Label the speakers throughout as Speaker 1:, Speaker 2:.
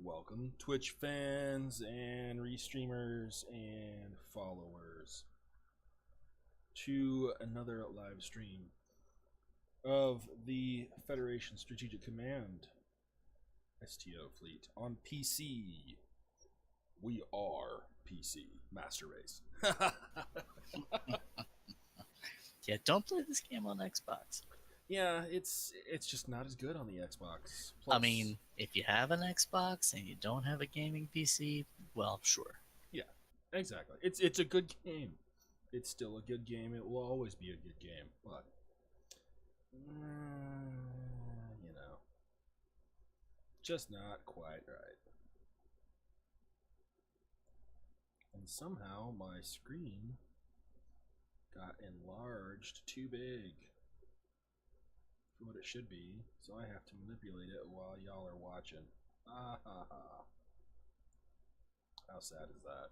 Speaker 1: welcome Twitch fans and restreamers and followers to another live stream of the Federation Strategic Command STO fleet on PC. We are PC Master Race.
Speaker 2: Yeah, don't play this game on Xbox.
Speaker 1: Yeah, it's just not as good on the Xbox.
Speaker 2: Plus, I mean, if you have an Xbox and you don't have a gaming PC, well, sure.
Speaker 1: Yeah, exactly. It's a good game. It's still a good game. It will always be a good game, but you know, just not quite right. And somehow my screen got enlarged too big for what it should be, so I have to manipulate it while y'all are watching. Ah ha ha. How sad is that?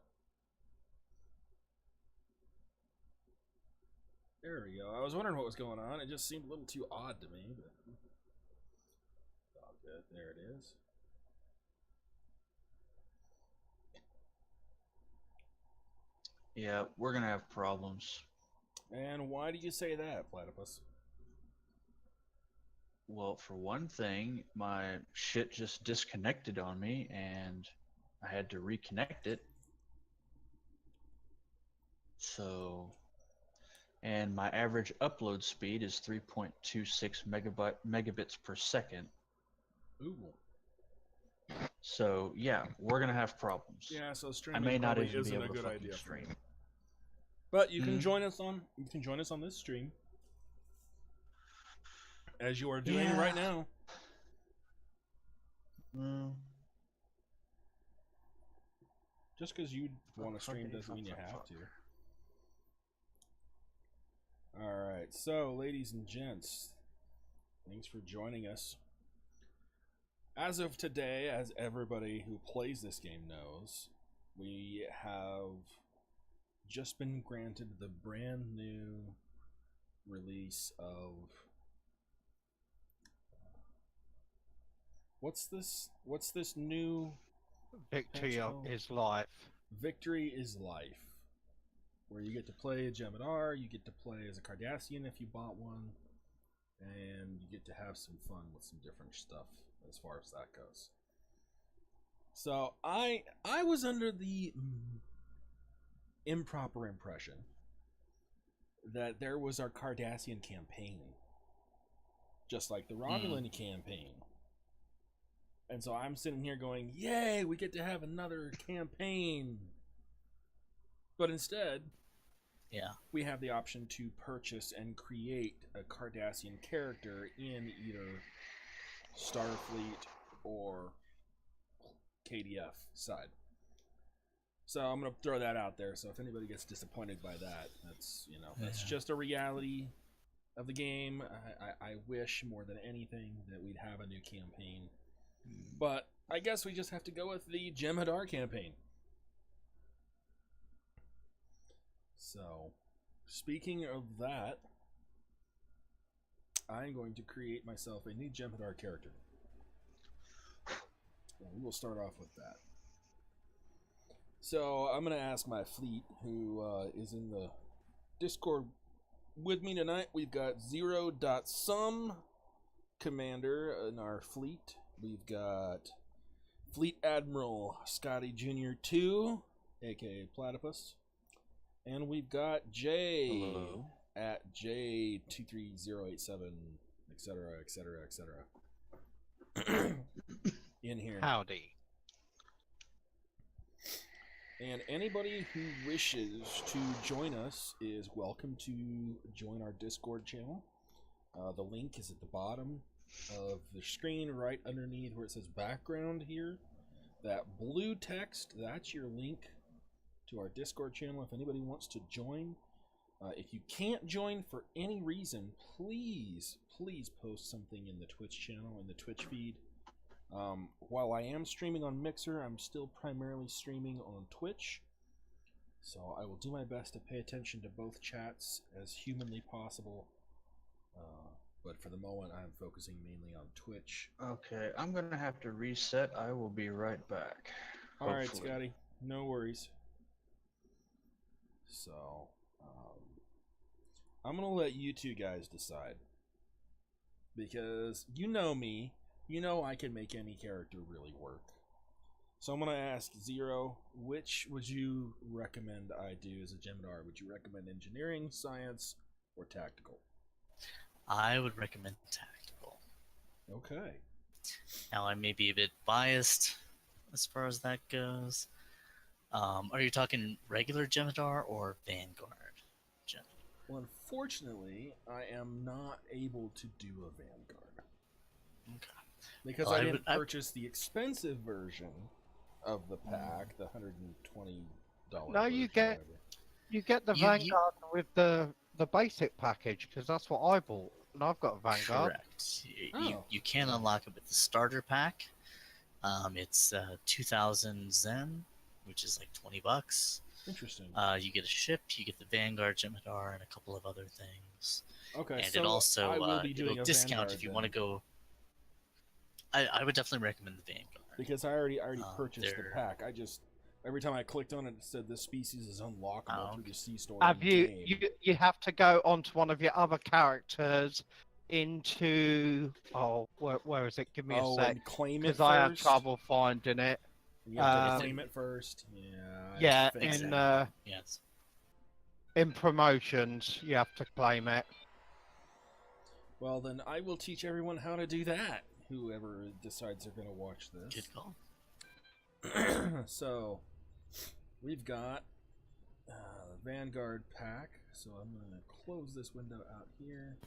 Speaker 1: There we go. I was wondering what was going on. It just seemed a little too odd to me, but it's all good. There it is.
Speaker 3: Yeah, we're gonna have problems.
Speaker 1: And why do you say that, Platypus?
Speaker 3: Well, for one thing, my shit just disconnected on me and I had to reconnect it. So, and my average upload speed is 3.26 megabits per second.
Speaker 1: Ooh.
Speaker 3: So, yeah, we're going to have problems.
Speaker 1: Yeah, so streaming
Speaker 3: I may not
Speaker 1: probably
Speaker 3: even
Speaker 1: isn't
Speaker 3: be
Speaker 1: a
Speaker 3: able
Speaker 1: good
Speaker 3: to
Speaker 1: idea
Speaker 3: stream.
Speaker 1: But you can join us on this stream, as you are doing right now. Just because you want to stream doesn't mean you have to. Alright, so ladies and gents, thanks for joining us. As of today, as everybody who plays this game knows, we have just been granted the brand new release of what's this new
Speaker 4: Victory is Life.
Speaker 1: Victory is Life, where you get to play a Jemadar, you get to play as a Cardassian if you bought one, and you get to have some fun with some different stuff as far as that goes. So I was under the improper impression that there was our Cardassian campaign, just like the Romulan campaign. And so I'm sitting here going, yay, we get to have another campaign. But instead, we have the option to purchase and create a Cardassian character in either Starfleet or KDF side. So I'm going to throw that out there. So if anybody gets disappointed by that, that's just a reality of the game. I wish more than anything that we'd have a new campaign. But I guess we just have to go with the Jemadar campaign. So, speaking of that, I'm going to create myself a new Jemadar character. And we will start off with that. So, I'm going to ask my fleet, who is in the Discord with me tonight. We've got Zero.Sum Commander in our fleet. We've got Fleet Admiral Scotty Jr. 2, aka Platypus. And we've got Jay at J23087, etc., etc., etc. in here.
Speaker 4: Howdy.
Speaker 1: And anybody who wishes to join us is welcome to join our Discord channel. The link is at the bottom of the screen right underneath where it says background here. That blue text, that's your link to our Discord channel if anybody wants to join. If you can't join for any reason, please post something in the Twitch channel, in the Twitch feed. While I am streaming on Mixer, I'm still primarily streaming on Twitch. So I will do my best to pay attention to both chats as humanly possible. But for the moment, I'm focusing mainly on Twitch.
Speaker 3: Okay, I'm gonna have to reset. I will be right back.
Speaker 1: All right,
Speaker 3: Hopefully.
Speaker 1: Scotty, no worries. So, I'm gonna let you two guys decide because you know me, you know I can make any character really work. So I'm gonna ask Zero, which would you recommend I do as a Gemidar? Would you recommend engineering, science, or tactical?
Speaker 2: I would recommend tactical.
Speaker 1: Okay.
Speaker 2: Now, I may be a bit biased as far as that goes. Are you talking regular Gemidar or Vanguard Gemidar?
Speaker 1: Well, unfortunately, I am not able to do a Vanguard
Speaker 2: Okay.
Speaker 1: because
Speaker 2: Well,
Speaker 1: I
Speaker 2: I
Speaker 1: didn't
Speaker 2: would- I-
Speaker 1: purchase the expensive version of the pack, the $120.
Speaker 4: No, you
Speaker 1: version,
Speaker 4: get-
Speaker 1: whatever.
Speaker 4: You get the
Speaker 2: You-
Speaker 4: Vanguard with the basic package, because that's what I bought, and I've got a Vanguard.
Speaker 2: Correct.
Speaker 1: Oh.
Speaker 2: You can unlock it with the starter pack. It's 2,000 Zen, which is like $20.
Speaker 1: Interesting.
Speaker 2: You get a ship, you get the Vanguard Gemidar, and a couple of other things.
Speaker 1: Okay,
Speaker 2: And
Speaker 1: so
Speaker 2: it also
Speaker 1: I will be doing
Speaker 2: it'll
Speaker 1: a
Speaker 2: discount
Speaker 1: Vanguard
Speaker 2: if you
Speaker 1: then,
Speaker 2: want to go. I would definitely recommend the Vanguard.
Speaker 1: because I already purchased the
Speaker 2: they're-
Speaker 1: pack. I just every time I clicked on it, it said this species is unlockable
Speaker 2: Oh,
Speaker 1: through
Speaker 2: okay.
Speaker 1: the C store.
Speaker 4: Have you,
Speaker 1: in-game.
Speaker 4: you have to go onto one of your other characters into where is it? Give me a
Speaker 1: Oh,
Speaker 4: sec,
Speaker 1: and claim it
Speaker 4: because I have
Speaker 1: first?
Speaker 4: trouble finding it.
Speaker 1: You have to
Speaker 4: um,
Speaker 1: claim it first. Yeah. I
Speaker 4: Yeah,
Speaker 1: think so.
Speaker 2: Yes.
Speaker 4: in promotions you have to claim it.
Speaker 1: Well, then I will teach everyone how to do that. Whoever decides they're going to watch this.
Speaker 2: Good call.
Speaker 1: So, we've got the Vanguard pack. So I'm going to close this window out here.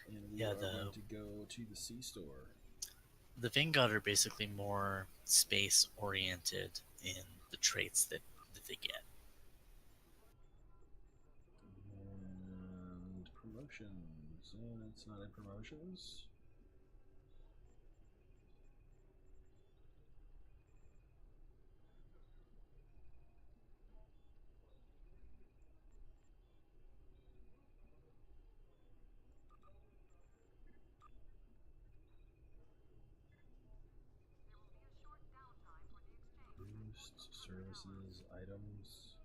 Speaker 1: And we
Speaker 2: Yeah,
Speaker 1: are going to go to the C store.
Speaker 2: The Vanguard are basically more space oriented in the traits that they get.
Speaker 1: And promotions. And it's not in promotions. Boost, services, items.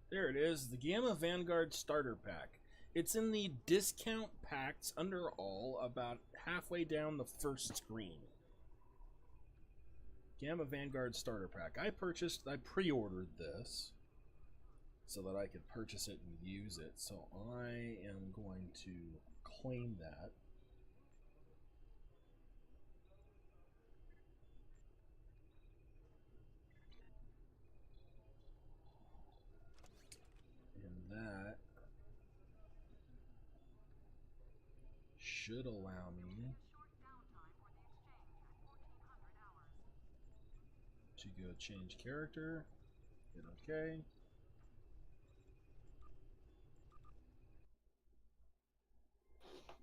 Speaker 1: There it is, the Gamma Vanguard Starter Pack. It's in the discount packs under all, about halfway down the first screen. Gamma Vanguard Starter Pack. I pre-ordered this so that I could purchase it and use it. So I am going to claim that. And that should allow me to go change character, hit OK.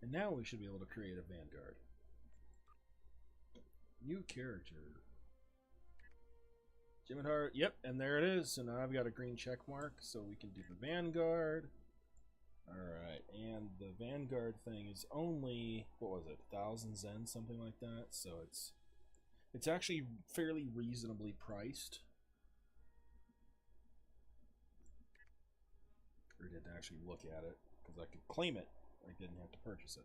Speaker 1: And now we should be able to create a Vanguard. New character. Gemidar, yep, and there it is. So now I've got a green check mark, so we can do the Vanguard. Alright, and the Vanguard thing is only, what was it, 1,000 Zen, something like that. So it's actually fairly reasonably priced. I didn't actually look at it, because I could claim it. I didn't have to purchase it.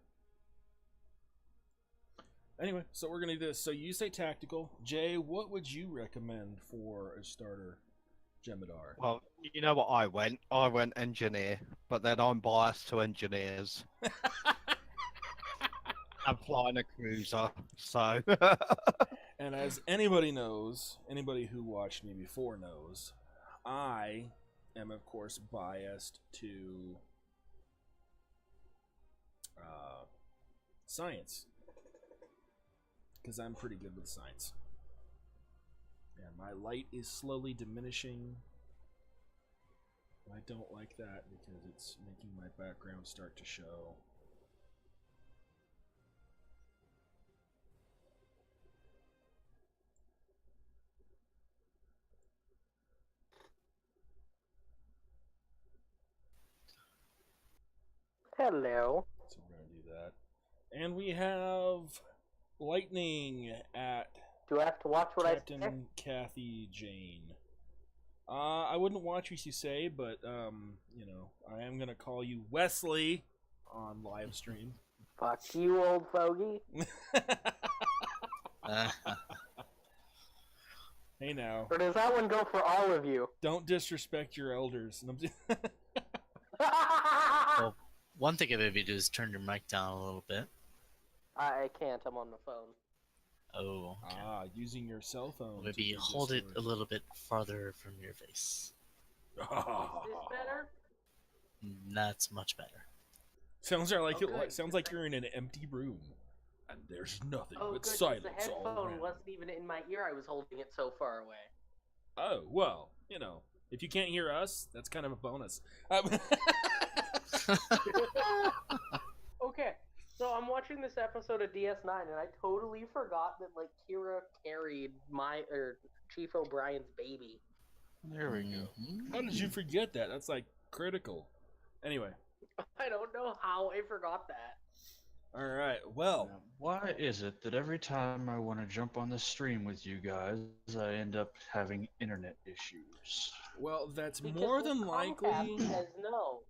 Speaker 1: Anyway, so we're going to do this. So you say tactical. Jay, what would you recommend for a starter Gemidar?
Speaker 4: Well, you know what I went? I went engineer, but then I'm biased to engineers. I'm flying a cruiser, so.
Speaker 1: And as anybody knows, anybody who watched me before knows, I am, of course, biased to science. Because I'm pretty good with science. And my light is slowly diminishing. I don't like that because it's making my background start to show.
Speaker 5: Hello.
Speaker 1: So we're going to do that. And we have Lightning at
Speaker 5: Do I have to watch what I say?
Speaker 1: Captain Kathy Jane. I wouldn't watch what you say, but, you know, I am going to call you Wesley on live stream.
Speaker 5: Fuck you, old fogey.
Speaker 1: Hey now,
Speaker 5: Or does that one go for all of you?
Speaker 1: don't disrespect your elders.
Speaker 2: Well, one thing I maybe do is turn your mic down a little bit.
Speaker 5: I can't, I'm on the phone.
Speaker 2: Oh, okay.
Speaker 1: Using your cell phone.
Speaker 2: Maybe
Speaker 1: to
Speaker 2: hold it a
Speaker 1: Discord.
Speaker 2: little bit farther from your face.
Speaker 5: Is this better?
Speaker 2: That's much better.
Speaker 1: Sounds like
Speaker 5: Okay.
Speaker 1: sounds like you're in an empty room, and there's nothing
Speaker 5: Oh,
Speaker 1: but
Speaker 5: good, 'cause
Speaker 1: silence
Speaker 5: the
Speaker 1: all
Speaker 5: headphone
Speaker 1: around.
Speaker 5: wasn't even in my ear, I was holding it so far away.
Speaker 1: Oh well, you know, if you can't hear us, that's kind of a bonus.
Speaker 5: Okay, so I'm watching this episode of DS9, and I totally forgot that, like, Kira carried Chief O'Brien's baby.
Speaker 3: There we go.
Speaker 2: Mhm.
Speaker 1: How did you forget that? That's like critical. Anyway,
Speaker 5: I don't know how I forgot that.
Speaker 1: all right. Well,
Speaker 3: Now, why is it that every time I want to jump on the stream with you guys, I end up having internet issues?
Speaker 1: that's
Speaker 5: Because
Speaker 1: more
Speaker 5: the
Speaker 1: than likely.
Speaker 5: Comcast says no.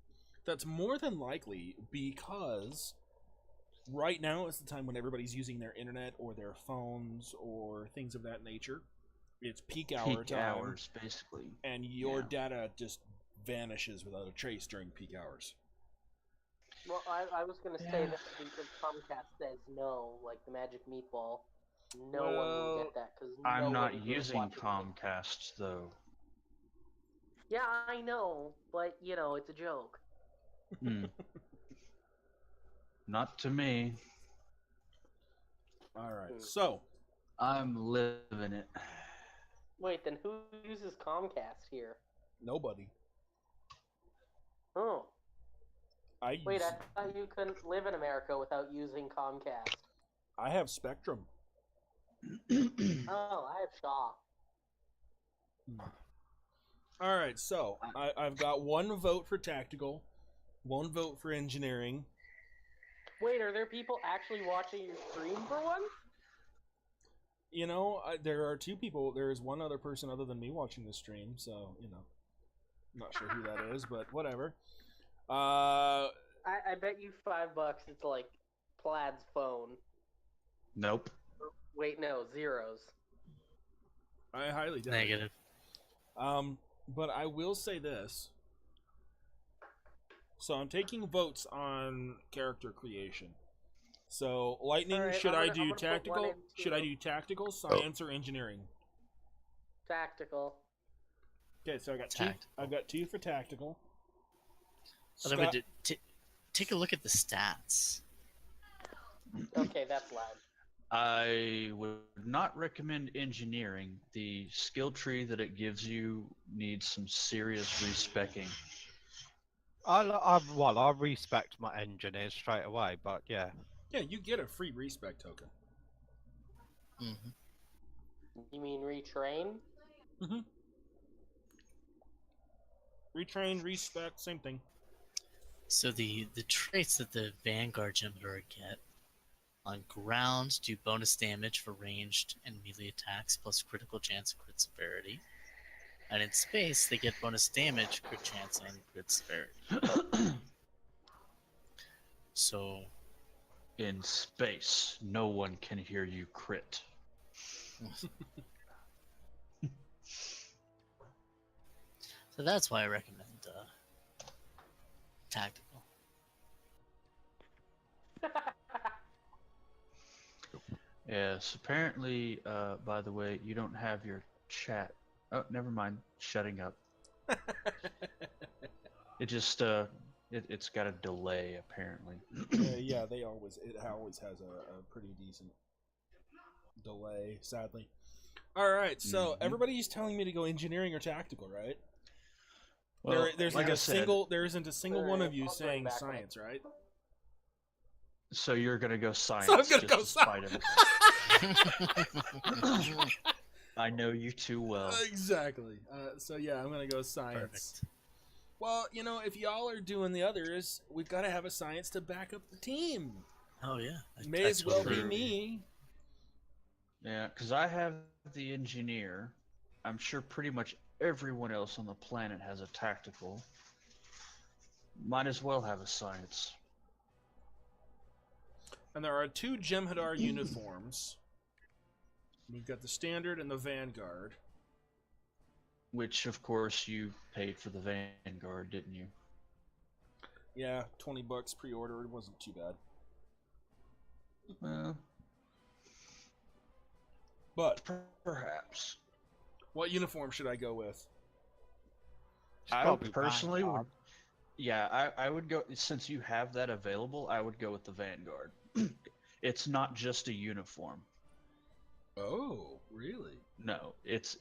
Speaker 1: That's more than likely because right now is the time when everybody's using their internet or their phones or things of that nature. It's peak hour
Speaker 3: Peak
Speaker 1: time,
Speaker 3: hours, basically.
Speaker 1: and your
Speaker 3: Yeah.
Speaker 1: data just vanishes without a trace during peak hours.
Speaker 5: Well, I was going to say that the Comcast says no, like the Magic Meatball. No one will
Speaker 1: Well,
Speaker 5: get that because
Speaker 3: I'm not using Comcast, though.
Speaker 5: Yeah, I know, but you know, it's a joke.
Speaker 3: Hmm. Not to me.
Speaker 1: All right, so
Speaker 3: I'm living it.
Speaker 5: Wait, then who uses Comcast here?
Speaker 1: nobody.
Speaker 5: Oh,
Speaker 1: I use,
Speaker 5: wait, I thought you couldn't live in America without using Comcast.
Speaker 1: I have Spectrum.
Speaker 5: Oh, I have Shaw.
Speaker 1: All right, so I've got one vote for tactical, one vote for engineering.
Speaker 5: Wait, are there people actually watching your stream for once?
Speaker 1: You know, there are two people. There is one other person other than me watching the stream, so you know, I'm not sure who that is, but whatever.
Speaker 5: I bet you $5 it's like Plaid's phone.
Speaker 3: Nope.
Speaker 5: Wait, no, zeros.
Speaker 1: I highly doubt it.
Speaker 2: Negative.
Speaker 1: But I will say this. So I'm taking votes on character creation. So lightning,
Speaker 5: Alright,
Speaker 1: should
Speaker 5: I'm
Speaker 1: I
Speaker 5: gonna
Speaker 1: do
Speaker 5: put one
Speaker 1: tactical?
Speaker 5: and
Speaker 1: Should I
Speaker 5: two.
Speaker 1: do tactical, science, or engineering?
Speaker 5: Tactical.
Speaker 1: Okay, so I got
Speaker 2: Tactical.
Speaker 1: two. I've got two for tactical.
Speaker 2: But I
Speaker 1: Scott-
Speaker 2: would take a look at the stats.
Speaker 5: Okay, that's loud.
Speaker 3: I would not recommend engineering. The skill tree that it gives you needs some serious respecking.
Speaker 4: I respect my engineers straight away, but yeah.
Speaker 1: Yeah, you get a free respect token.
Speaker 2: Hmm.
Speaker 5: You mean retrain?
Speaker 1: Mm-hmm. Retrain, respect, same thing.
Speaker 2: So the traits that the Vanguard Gemmidor get on ground do bonus damage for ranged and melee attacks plus critical chance and crit severity. And in space, they get bonus damage, crit chance, and crit severity. So,
Speaker 3: In space, no one can hear you crit.
Speaker 2: so that's why I recommend tactical.
Speaker 3: Yes, apparently, by the way, you don't have your chat. Oh, never mind. Shutting up. It just, it's got a delay, apparently.
Speaker 1: Yeah, it always has a pretty decent delay, sadly. All right, so
Speaker 3: Mhm.
Speaker 1: everybody's telling me to go engineering or tactical, right?
Speaker 3: Well,
Speaker 1: there's
Speaker 3: like
Speaker 1: like
Speaker 3: I
Speaker 1: a
Speaker 3: said,
Speaker 1: single. There isn't a single one of you
Speaker 5: I'll bring
Speaker 1: saying
Speaker 5: back
Speaker 1: science, right?
Speaker 3: So you're gonna go science.
Speaker 1: So I'm gonna
Speaker 3: just
Speaker 1: go
Speaker 3: to spite
Speaker 1: science.
Speaker 3: him. I know you too well.
Speaker 1: Exactly. So yeah, I'm gonna go science.
Speaker 2: Perfect.
Speaker 1: Well, if y'all are doing the others, we've got to have a science to back up the team.
Speaker 2: Oh yeah.
Speaker 1: May
Speaker 2: I
Speaker 1: as well be
Speaker 2: totally agree.
Speaker 1: me.
Speaker 3: Yeah, because I have the engineer. I'm sure pretty much everyone else on the planet has a tactical. Might as well have a science.
Speaker 1: And there are 2 Jem'Hadar uniforms. We've got the Standard and the Vanguard.
Speaker 3: Which, of course, you paid for the Vanguard, didn't you?
Speaker 1: Yeah, $20 pre-order. It wasn't too bad.
Speaker 3: Well,
Speaker 1: But
Speaker 3: perhaps.
Speaker 1: what uniform should I go with?
Speaker 3: I
Speaker 4: Probably
Speaker 3: personally would.
Speaker 4: Vanguard.
Speaker 3: Yeah, I would go, since you have that available, I would go with the Vanguard. It's not just a uniform.
Speaker 1: Oh, really?
Speaker 3: No, it's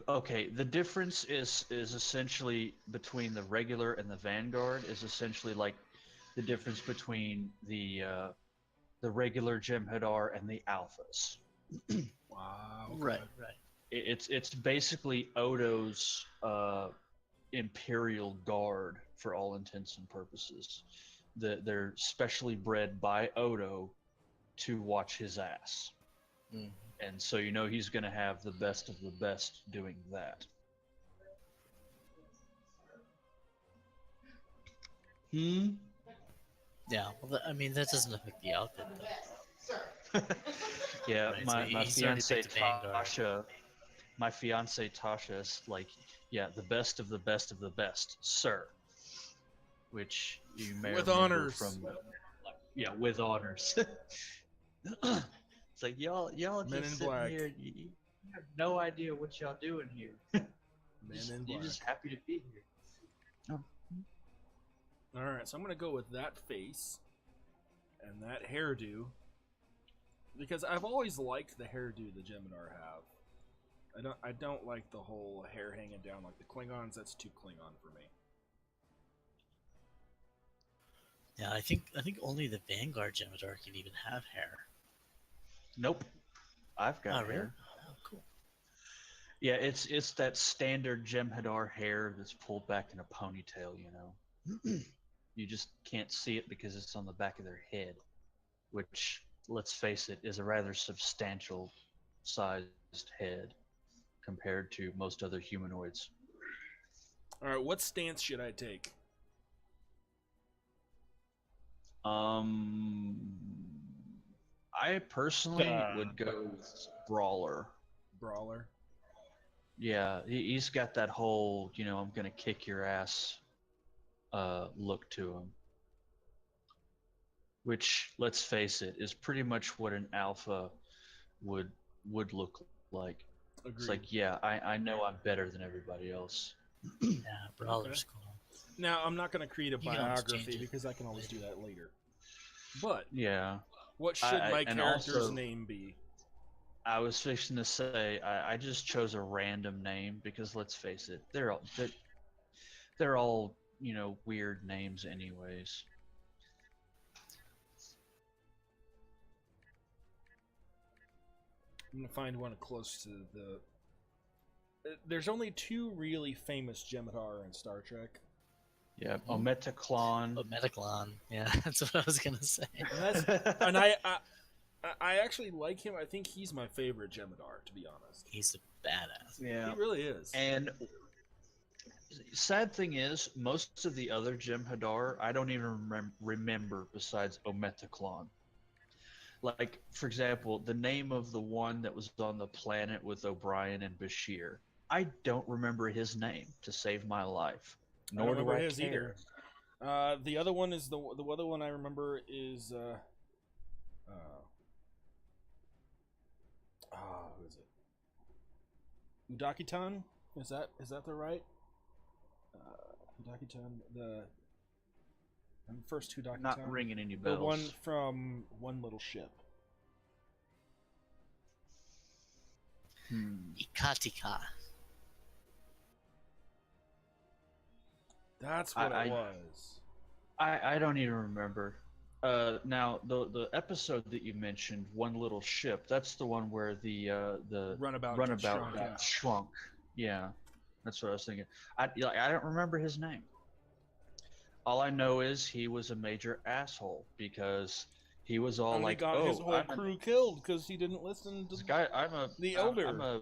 Speaker 3: okay. The difference is essentially between the regular and the Vanguard is essentially like the difference between the regular Jem'Hadar and the Alphas.
Speaker 1: Wow. Okay.
Speaker 2: Right.
Speaker 3: It's basically Odo's Imperial Guard for all intents and purposes. They're specially bred by Odo to watch his ass.
Speaker 2: Mhm.
Speaker 3: And so he's going to have the best of the best doing that.
Speaker 2: Yeah. Well, I mean, that doesn't affect the outfit, though.
Speaker 3: Yeah,
Speaker 2: Right, so
Speaker 3: my
Speaker 2: he's already
Speaker 3: fiance
Speaker 2: picked the Vanguard.
Speaker 3: Tasha is like, yeah, the best of the best of the best, sir. Which you may
Speaker 1: With
Speaker 3: remember
Speaker 1: honors.
Speaker 3: from, yeah, with honors. It's like y'all
Speaker 1: Men
Speaker 3: just
Speaker 1: in
Speaker 3: sitting
Speaker 1: Black.
Speaker 3: here. You have no idea what y'all doing here.
Speaker 1: Men in
Speaker 3: You're
Speaker 1: Black.
Speaker 3: just happy to be here.
Speaker 1: All right, so I'm gonna go with that face and that hairdo because I've always liked the hairdo the Jem'Hadar have. I don't like the whole hair hanging down like the Klingons. That's too Klingon for me.
Speaker 2: Yeah, I think only the Vanguard Jem'Hadar can even have hair.
Speaker 3: Nope, I've got
Speaker 2: Oh, really?
Speaker 3: hair.
Speaker 2: Oh, cool.
Speaker 3: Yeah, it's that standard Jem'Hadar hair that's pulled back in a ponytail. You just can't see it because it's on the back of their head, which, let's face it, is a rather substantial sized head compared to most other humanoids.
Speaker 1: All right, what stance should I take?
Speaker 3: I personally would go with Brawler.
Speaker 1: Brawler.
Speaker 3: Yeah, he's got that whole, I'm gonna kick your ass look to him. Which, let's face it, is pretty much what an alpha would look like.
Speaker 1: Agreed.
Speaker 3: It's like, yeah, I know I'm better than everybody else.
Speaker 2: Yeah, Brawler's cool.
Speaker 1: Now, I'm not going to create a
Speaker 2: You can always
Speaker 1: biography
Speaker 2: change it.
Speaker 1: because I can always do that later. But
Speaker 3: Yeah.
Speaker 1: what should my
Speaker 3: and
Speaker 1: character's
Speaker 3: also-
Speaker 1: name be?
Speaker 3: I was fixing to say I just chose a random name because let's face it, they're all weird names anyways.
Speaker 1: I'm going to find one close to the... There's only 2 really famous Jem'Hadar in Star Trek.
Speaker 3: Yeah, Ometaclon.
Speaker 2: Oh, Metaclon. Yeah, that's what I was gonna say.
Speaker 1: And I actually like him. I think he's my favorite Jem'Hadar, to be honest.
Speaker 2: He's a badass.
Speaker 3: Yeah.
Speaker 1: He really is.
Speaker 3: And sad thing is, most of the other Jem'Hadar I don't even remember besides Ometaclon. Like, for example, the name of the one that was on the planet with O'Brien and Bashir. I don't remember his name to save my life. Nor
Speaker 1: I don't
Speaker 3: do
Speaker 1: remember
Speaker 3: I
Speaker 1: his
Speaker 3: care.
Speaker 1: either. The other one is the other one I remember is who is it? Udakitan? Is that the right? Udakitan, the first Udakitan.
Speaker 3: Not ringing any
Speaker 1: The
Speaker 3: bells.
Speaker 1: one from One Little Ship.
Speaker 2: Ikatika.
Speaker 1: That's what
Speaker 3: I-
Speaker 1: it was.
Speaker 3: I don't even remember. Now the episode that you mentioned, One Little Ship, that's the one where the
Speaker 1: Runabout
Speaker 3: runabout
Speaker 1: got
Speaker 3: got shrunk. Yeah, that's what I was thinking. I don't remember his name. All I know is he was a major asshole because he was all
Speaker 1: And he
Speaker 3: like,
Speaker 1: got
Speaker 3: "Oh,
Speaker 1: his whole crew killed because he didn't listen to
Speaker 3: this guy.
Speaker 1: the elder."
Speaker 3: I'm a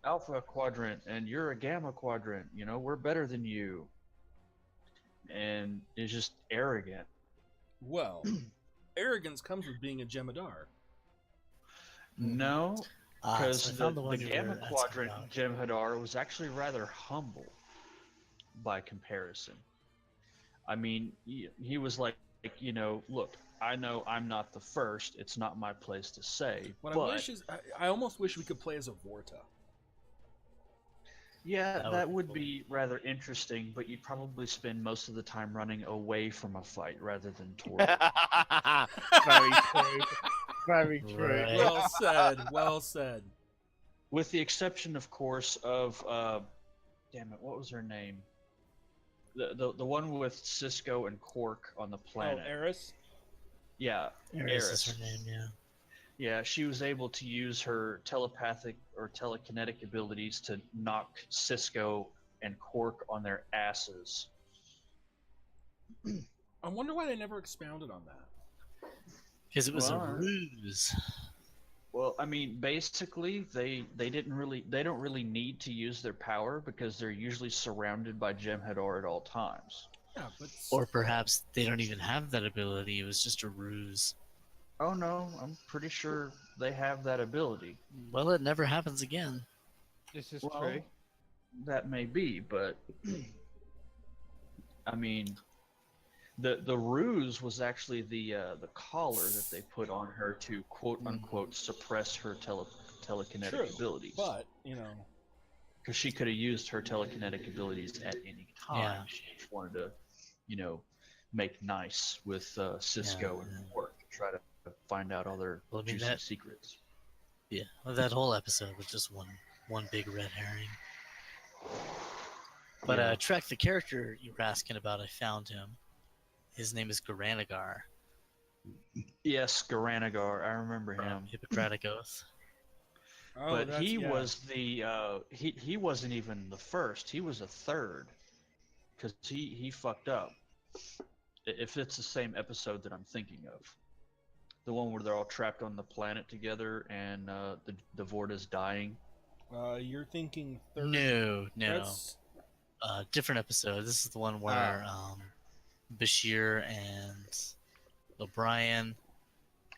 Speaker 3: alpha quadrant, and you're a gamma quadrant. You know, we're better than you." And it's just arrogant.
Speaker 1: Well, arrogance comes with being a Jemadar.
Speaker 3: No,
Speaker 2: So
Speaker 3: because
Speaker 2: I found the
Speaker 3: the
Speaker 2: one you
Speaker 3: gamma
Speaker 2: were asking
Speaker 3: quadrant
Speaker 2: about.
Speaker 3: Jem'Hadar was actually rather humble by comparison. I mean, he was like, you know, look, I know I'm not the first. It's not my place to say.
Speaker 1: What
Speaker 3: but
Speaker 1: I wish is, I almost wish we could play as a Vorta.
Speaker 3: yeah,
Speaker 2: That
Speaker 3: that
Speaker 2: would
Speaker 3: would
Speaker 2: be
Speaker 3: be rather interesting. But you'd probably spend most of the time running away from a fight rather than toward it.
Speaker 4: Very true. Very true.
Speaker 2: Right.
Speaker 1: Well said. Well said.
Speaker 3: With the exception, of course, of damn it, what was her name? The one with Cisco and Quark on the planet.
Speaker 1: Oh, Eris.
Speaker 3: Yeah,
Speaker 2: Eris is
Speaker 3: Eris.
Speaker 2: her name, yeah.
Speaker 3: Yeah, she was able to use her telepathic or telekinetic abilities to knock Cisco and Quark on their asses.
Speaker 1: I wonder why they never expounded on that.
Speaker 2: Because it was a
Speaker 3: Well,
Speaker 2: ruse.
Speaker 3: Well, I mean, basically, they don't really need to use their power because they're usually surrounded by Jem'Hadar at all times.
Speaker 1: Yeah, but
Speaker 2: Or perhaps they don't even have that ability, it was just a ruse.
Speaker 3: Oh no, I'm pretty sure they have that ability.
Speaker 2: Well, it never happens again.
Speaker 4: This is
Speaker 3: Well,
Speaker 4: true.
Speaker 3: that may be, but I mean, the ruse was actually the collar that they put on her to quote unquote suppress her telekinetic
Speaker 1: true,
Speaker 3: abilities.
Speaker 1: but you know,
Speaker 3: because she could have used her telekinetic abilities at any time.
Speaker 2: Yeah.
Speaker 3: She just wanted to, you know, make nice with Cisco
Speaker 2: Yeah,
Speaker 3: and Quark to try to find out all their
Speaker 2: Well, I mean,
Speaker 3: juicy
Speaker 2: that-
Speaker 3: secrets.
Speaker 2: Yeah, well, that whole episode was just one big red herring. But
Speaker 3: Yeah.
Speaker 2: Trek, the character you were asking about, I found him. His name is Garanagar
Speaker 3: Yes, Garanagar, I remember
Speaker 2: from
Speaker 3: him.
Speaker 2: Hippocratic Oath.
Speaker 1: oh,
Speaker 3: But
Speaker 1: that's,
Speaker 3: he
Speaker 1: yeah.
Speaker 3: was the he wasn't even the first. He was a third because he fucked up. If it's the same episode that I'm thinking of, the one where they're all trapped on the planet together and the Vorta's dying.
Speaker 1: You're thinking third.
Speaker 2: No.
Speaker 1: That's,
Speaker 2: Different episode. This is the one where Bashir and O'Brien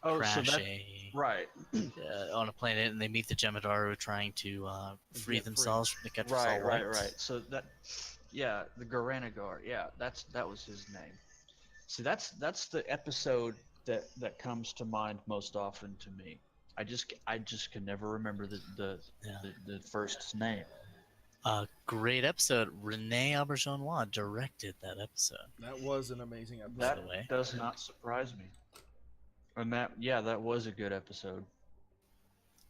Speaker 3: Oh,
Speaker 2: crash
Speaker 3: so that right,
Speaker 2: on a planet, and they meet the Jem'Hadar who are trying to free
Speaker 1: Get free.
Speaker 2: themselves from the Ketracel
Speaker 3: right.
Speaker 2: Whites.
Speaker 3: So that, yeah, the Garanagar, yeah, that was his name. See, that's the episode that comes to mind most often to me. I just can never remember the first name.
Speaker 2: Great episode. Renee Auberjonois directed that episode.
Speaker 1: that was an amazing episode.
Speaker 3: That
Speaker 2: the way.
Speaker 3: does not surprise me. And that was a good episode.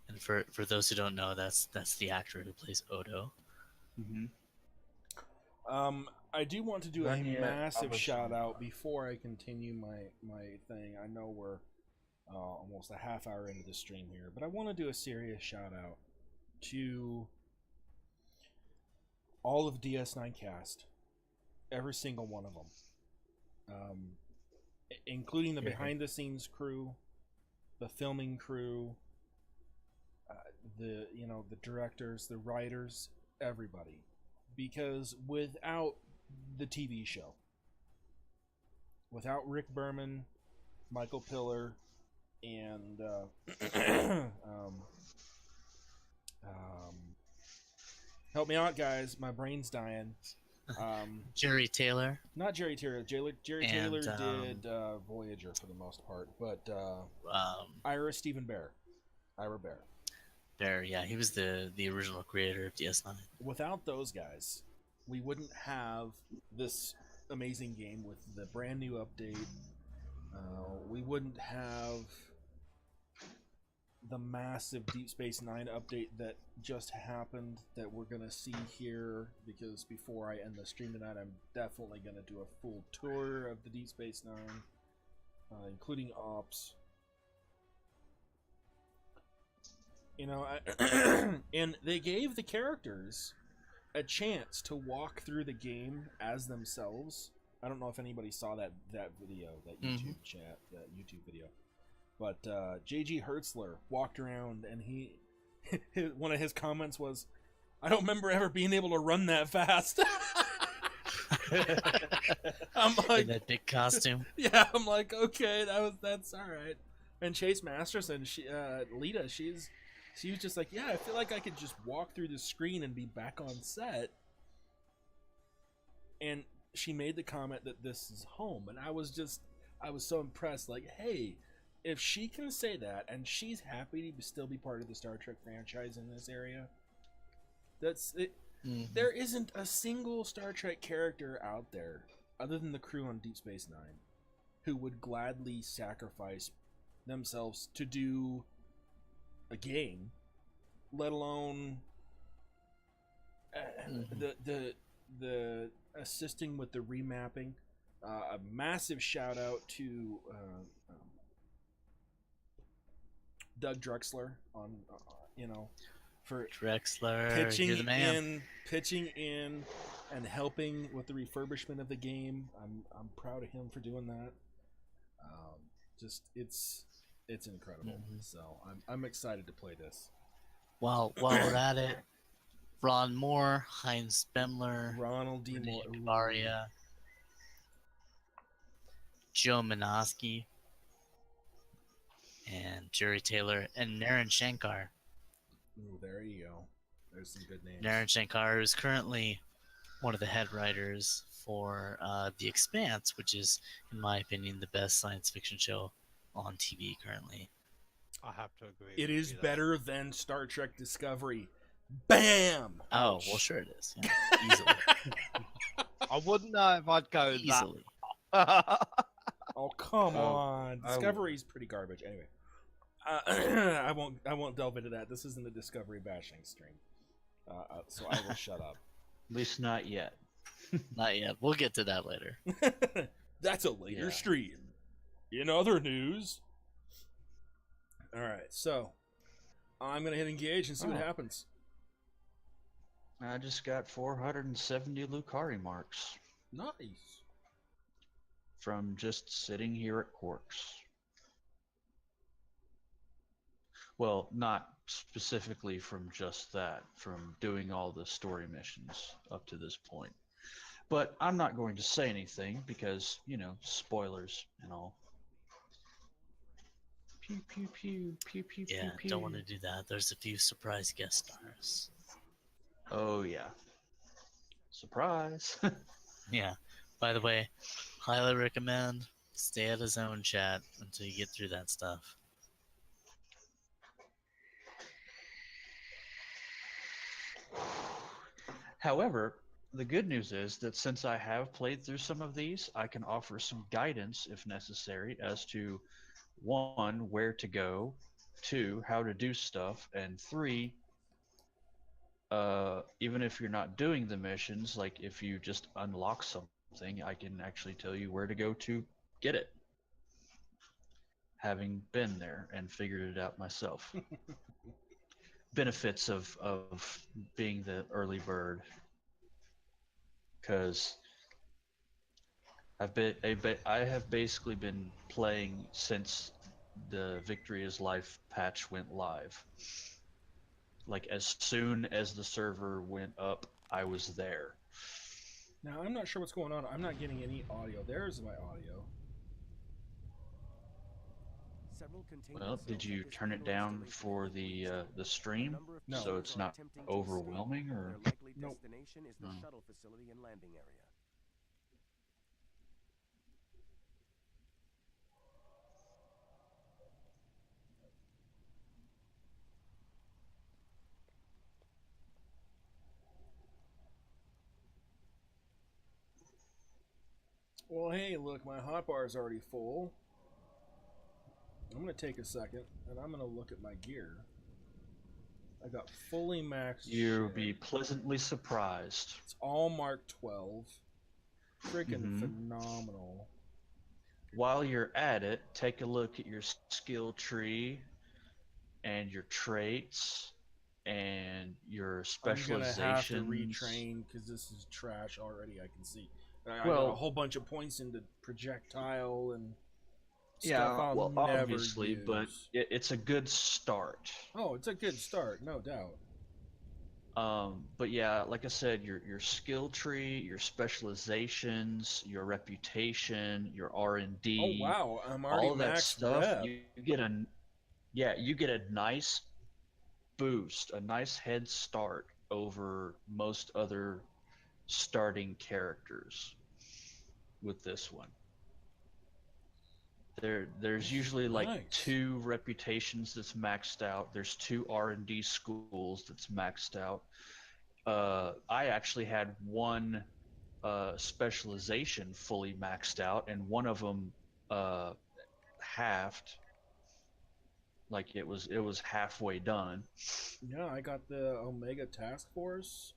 Speaker 2: And for those who don't know, that's the actor who plays Odo.
Speaker 3: Mm-hmm.
Speaker 1: I do want to do a
Speaker 3: Rania
Speaker 1: massive
Speaker 3: Auberjonois.
Speaker 1: shout out before I continue my thing. I know we're almost a half hour into the stream here, but I want to do a serious shout out to all of DS9 cast, every single one of them, including the behind the scenes crew, the filming crew, the directors, the writers, everybody, because without the TV show, without Rick Berman, Michael Piller, and help me out, guys, my brain's dying.
Speaker 2: Jerry Taylor.
Speaker 1: Not Jerry Taylor. Jerry
Speaker 2: And,
Speaker 1: Taylor did Voyager for the most part, but Ira Bear.
Speaker 2: There, yeah, he was the original creator of DS9.
Speaker 1: Without those guys, we wouldn't have this amazing game with the brand new update. We wouldn't have the massive Deep Space Nine update that just happened that we're gonna see here, because before I end the stream tonight, I'm definitely gonna do a full tour of the Deep Space Nine, including ops. You know, and they gave the characters a chance to walk through the game as themselves. I don't know if anybody saw that video, that YouTube chat, that YouTube video. But JG Hertzler walked around, and one of his comments was, "I don't remember ever being able to run that fast." I'm like,
Speaker 2: in that big costume.
Speaker 1: yeah, I'm like, okay, that's all right. And Chase Masterson, Lita, she was just like, yeah, I feel like I could just walk through the screen and be back on set. And she made the comment that this is home, and I was so impressed. Like, hey, if she can say that, and she's happy to still be part of the Star Trek franchise in this area, that's it. There isn't a single Star Trek character out there, other than the crew on Deep Space Nine, who would gladly sacrifice themselves to do a game, let alone the assisting with the remapping. A massive shout out to Doug Drexler on for
Speaker 2: Drexler,
Speaker 1: pitching
Speaker 2: you're the man.
Speaker 1: pitching in and helping with the refurbishment of the game. I'm proud of him for doing that. It's incredible. So I'm excited to play this.
Speaker 2: While we're at it, Ron Moore, Heinz Bemmler,
Speaker 1: Ronald D. Moore,
Speaker 2: Maria, Joe Minoski, and Jerry Taylor, and Naren Shankar.
Speaker 1: Ooh, there you go. There's some good names.
Speaker 2: Naren Shankar is currently one of the head writers for The Expanse, which is, in my opinion, the best science fiction show on TV currently.
Speaker 4: I have to agree.
Speaker 1: It
Speaker 4: with
Speaker 1: is
Speaker 4: you there.
Speaker 1: better than Star Trek Discovery. Bam!
Speaker 2: Oh,
Speaker 1: Ouch.
Speaker 2: well, sure it is. Yeah, easily.
Speaker 4: I wouldn't know if I'd go
Speaker 2: Easily.
Speaker 4: that.
Speaker 1: Oh, come on.
Speaker 3: I
Speaker 1: Discovery's pretty garbage. Anyway, I won't delve into that. This isn't a Discovery bashing stream, so I will shut up.
Speaker 3: At least not yet.
Speaker 2: Not yet. We'll get to that later.
Speaker 1: That's a later
Speaker 3: Yeah.
Speaker 1: stream. In other news, all right. So I'm gonna hit engage and see what
Speaker 3: Oh.
Speaker 1: happens.
Speaker 3: I just got 470 Lucari marks
Speaker 1: Nice.
Speaker 3: from just sitting here at Quarks. Well, not specifically from just that, from doing all the story missions up to this point. But I'm not going to say anything because, spoilers and all. Pew, pew, pew, pew, pew,
Speaker 2: Yeah,
Speaker 3: pew, pew.
Speaker 2: don't want to do that. There's a few surprise guest stars.
Speaker 3: Oh, yeah. Surprise.
Speaker 2: Yeah. By the way, highly recommend stay at his own chat until you get through that stuff.
Speaker 3: However, the good news is that since I have played through some of these, I can offer some guidance if necessary as to 1, where to go, 2, how to do stuff, and 3, even if you're not doing the missions, like if you just unlock something, I can actually tell you where to go to get it. Having been there and figured it out myself. Benefits of being the early bird. Because I have basically been playing since the Victory is Life patch went live. Like as soon as the server went up, I was there.
Speaker 1: Now I'm not sure what's going on. I'm not getting any audio. There's my audio.
Speaker 3: Well, did you turn it down for the stream
Speaker 1: No.
Speaker 3: so it's not overwhelming, or?
Speaker 1: Nope.
Speaker 3: No.
Speaker 1: Well, hey, look, my hotbar is already full. I'm gonna take a second and I'm gonna look at my gear. I got fully maxed.
Speaker 3: You'll
Speaker 1: shit.
Speaker 3: be pleasantly surprised.
Speaker 1: It's all Mark 12. Freaking
Speaker 3: Mhm.
Speaker 1: phenomenal.
Speaker 3: While you're at it, take a look at your skill tree and your traits and your
Speaker 1: I'm gonna have to
Speaker 3: specializations.
Speaker 1: retrain because this is trash already. I can see. I got
Speaker 3: Well-
Speaker 1: a whole bunch of points into projectile and
Speaker 3: Yeah,
Speaker 1: stuff I'll
Speaker 3: well,
Speaker 1: never
Speaker 3: obviously,
Speaker 1: use.
Speaker 3: but it's a good start.
Speaker 1: Oh, it's a good start, no doubt.
Speaker 3: But yeah, like I said, your skill tree, your specializations, your reputation, your R&D,
Speaker 1: Oh wow, I'm already
Speaker 3: all of that
Speaker 1: maxed
Speaker 3: stuff,
Speaker 1: rep.
Speaker 3: you get a nice boost, a nice head start over most other starting characters with this one. There's usually like
Speaker 1: Nice.
Speaker 3: 2 reputations that's maxed out. There's 2 R&D schools that's maxed out. I actually had 1 specialization fully maxed out, and one of them halved. Like it was halfway done.
Speaker 1: Yeah, I got the Omega Task Force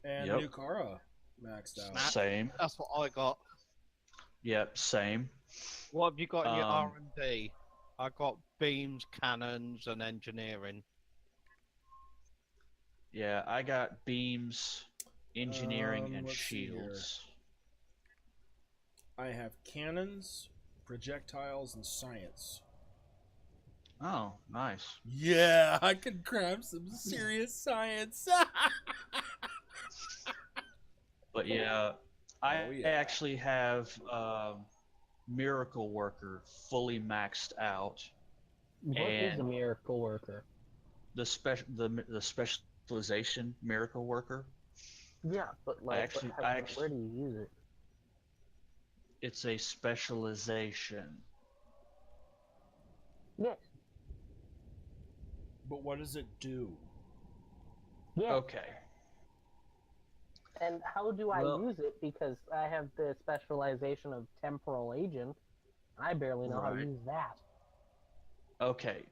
Speaker 1: and
Speaker 3: Yep.
Speaker 1: Nukara maxed out.
Speaker 4: Snap.
Speaker 3: Same.
Speaker 4: That's what I got.
Speaker 3: Yep, same.
Speaker 4: What have you got in your
Speaker 3: Um,
Speaker 4: R&D? I got beams, cannons, and engineering.
Speaker 3: Yeah, I got beams, engineering, and
Speaker 1: Let's see here.
Speaker 3: shields.
Speaker 1: I have cannons, projectiles, and science.
Speaker 3: Oh, nice.
Speaker 1: Yeah, I could grab some serious science.
Speaker 3: But yeah, I
Speaker 1: Oh, yeah.
Speaker 3: actually have Miracle Worker fully maxed out.
Speaker 5: What is a
Speaker 3: And-
Speaker 5: miracle worker?
Speaker 3: The specialization Miracle Worker.
Speaker 5: Yeah, but like,
Speaker 3: actually-
Speaker 5: but
Speaker 3: I
Speaker 5: how,
Speaker 3: actually-
Speaker 5: where do you use it?
Speaker 3: It's a specialization.
Speaker 5: Yes.
Speaker 1: But what does it do?
Speaker 5: Yeah.
Speaker 3: Okay.
Speaker 5: And how do I
Speaker 3: Well-
Speaker 5: use it? Because I have the specialization of temporal agent, and I barely know how to
Speaker 3: Right.
Speaker 5: use that.
Speaker 3: Okay.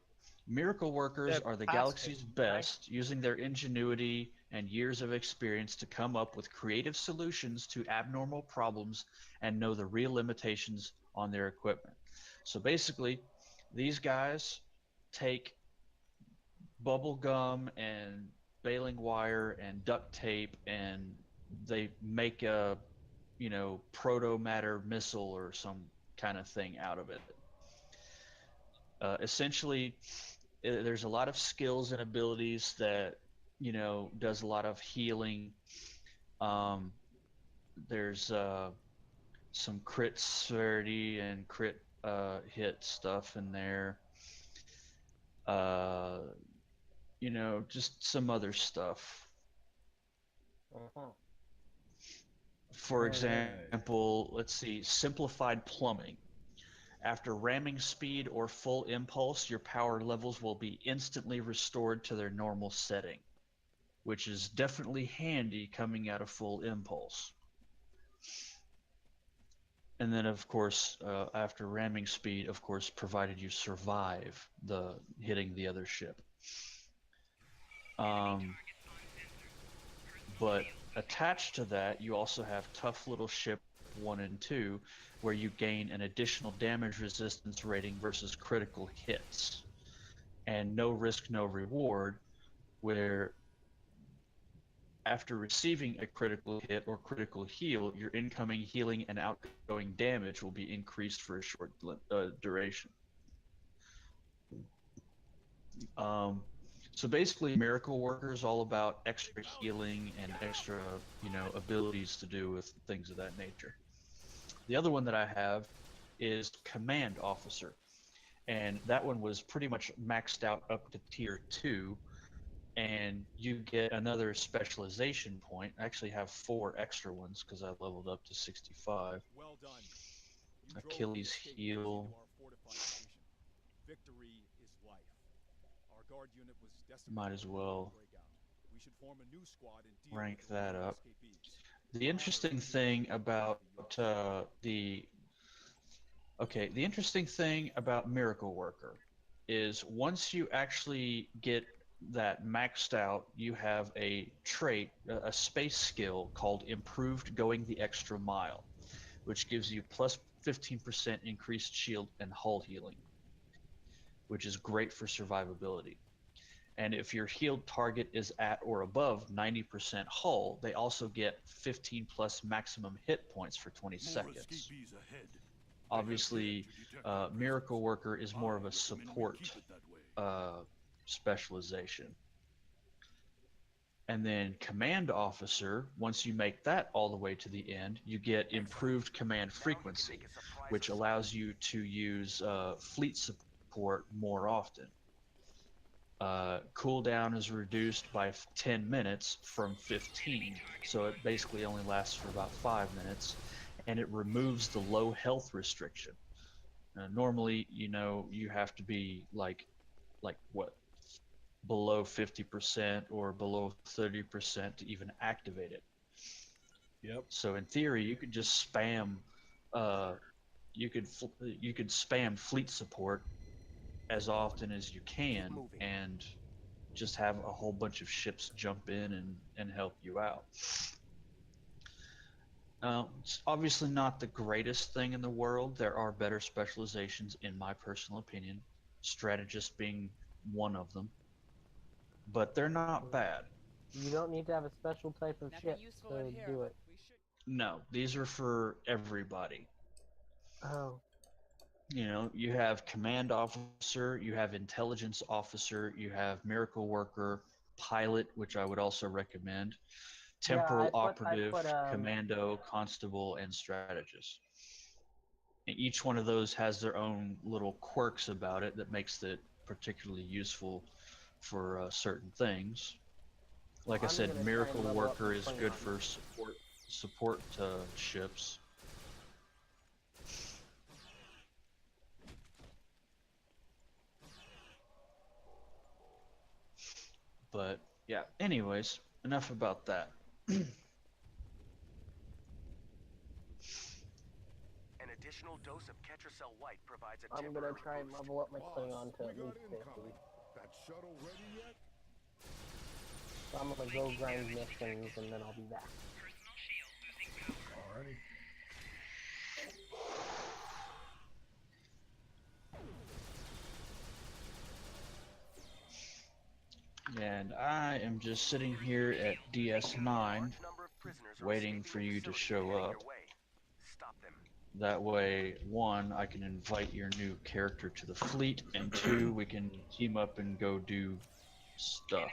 Speaker 3: Miracle Workers
Speaker 4: They're
Speaker 3: are the
Speaker 4: passive,
Speaker 3: galaxy's best, using their ingenuity and years of experience to come up with creative solutions to abnormal problems and know the real limitations on their equipment. So basically, these guys take bubble gum and baling wire and duct tape and they make a, proto matter missile or some kind of thing out of it. Essentially, there's a lot of skills and abilities that does a lot of healing. There's some crit severity and crit hit stuff in there. Just some other stuff.
Speaker 5: Uh-huh.
Speaker 3: For
Speaker 1: Alright.
Speaker 3: example, let's see, simplified plumbing. After ramming speed or full impulse, your power levels will be instantly restored to their normal setting, which is definitely handy coming out of full impulse. And then, of course, after ramming speed, of course, provided you survive hitting the other ship. But attached to that, you also have Tough Little Ship 1 and 2, where you gain an additional damage resistance rating versus critical hits. And No Risk, No Reward, where after receiving a critical hit or critical heal, your incoming healing and outgoing damage will be increased for a short duration. So basically, Miracle Worker is all about extra healing and extra, abilities to do with things of that nature. The other one that I have is Command Officer, and that one was pretty much maxed out up to tier 2, and you get another specialization point. I actually have 4 extra ones because I leveled up to 65.
Speaker 6: Well done. You drove
Speaker 3: Achilles
Speaker 6: the escape
Speaker 3: heel.
Speaker 6: into our fortified position. Victory is life. Our guard unit was decimated
Speaker 3: Might as
Speaker 6: by the
Speaker 3: well
Speaker 6: breakout. We should form a new squad and deal
Speaker 3: rank
Speaker 6: with the
Speaker 3: that
Speaker 6: remaining
Speaker 3: up.
Speaker 6: escapees.
Speaker 3: The interesting thing about the Okay, the interesting thing about Miracle Worker is once you actually get that maxed out, you have a trait, a space skill called Improved Going the Extra Mile, which gives you plus 15% increased shield and hull healing, which is great for survivability. And if your healed target is at or above 90% hull, they also get 15 plus maximum hit points for 20 seconds. Obviously, Miracle Worker is more of a support specialization. And then Command Officer, once you make that all the way to the end, you get improved command frequency, which allows you to use fleet support more often. Cooldown is reduced by 10 minutes from 15, so it basically only lasts for about 5 minutes, and it removes the low health restriction. Normally, you have to be like what, below 50% or below 30% to even activate it.
Speaker 1: Yep.
Speaker 3: So in theory, you could just spam, you could spam fleet support as often as you can, and just have a whole bunch of ships jump in and help you out. It's obviously not the greatest thing in the world. There are better specializations, in my personal opinion, strategist being one of them, but they're not bad.
Speaker 5: You don't need to have a special type of ship to do it.
Speaker 3: No, these are for everybody.
Speaker 5: Oh.
Speaker 3: You have command officer, you have intelligence officer, you have miracle worker, pilot, which I would also recommend, temporal operative, commando, constable, and strategist. And each one of those has their own little quirks about it that makes it particularly useful for certain things. Like I said, miracle worker is good for support ships. But yeah, anyways, enough about that.
Speaker 7: An additional dose of Ketracel White provides a
Speaker 5: I'm gonna try and level up my Klingon to at least 50.
Speaker 6: That shuttle ready yet?
Speaker 5: So I'm gonna go grind missions and then I'll be back.
Speaker 1: Alrighty.
Speaker 3: And I am just sitting here at DS9 waiting for you to show up. That way, 1, I can invite your new character to the fleet, and 2, we can team up and go do stuff.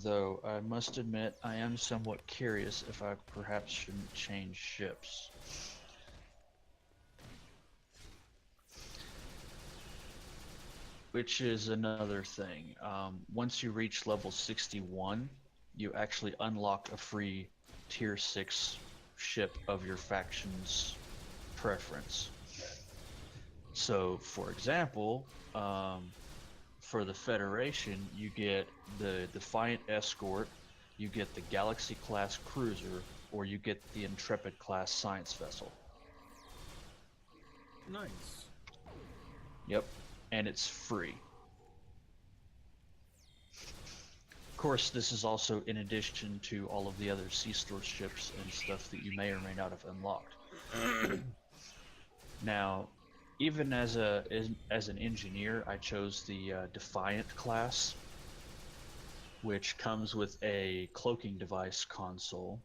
Speaker 3: Though, I must admit, I am somewhat curious if I perhaps shouldn't change ships. Which is another thing. Once you reach level 61, you actually unlock a free tier 6 ship of your faction's preference. So, for example, for the Federation, you get the Defiant Escort, you get the Galaxy class cruiser, or you get the Intrepid class science vessel.
Speaker 1: Nice.
Speaker 3: Yep. And it's free. Of course, this is also in addition to all of the other C-store ships and stuff that you may or may not have unlocked. Now, even as an engineer, I chose the Defiant class, which comes with a cloaking device console.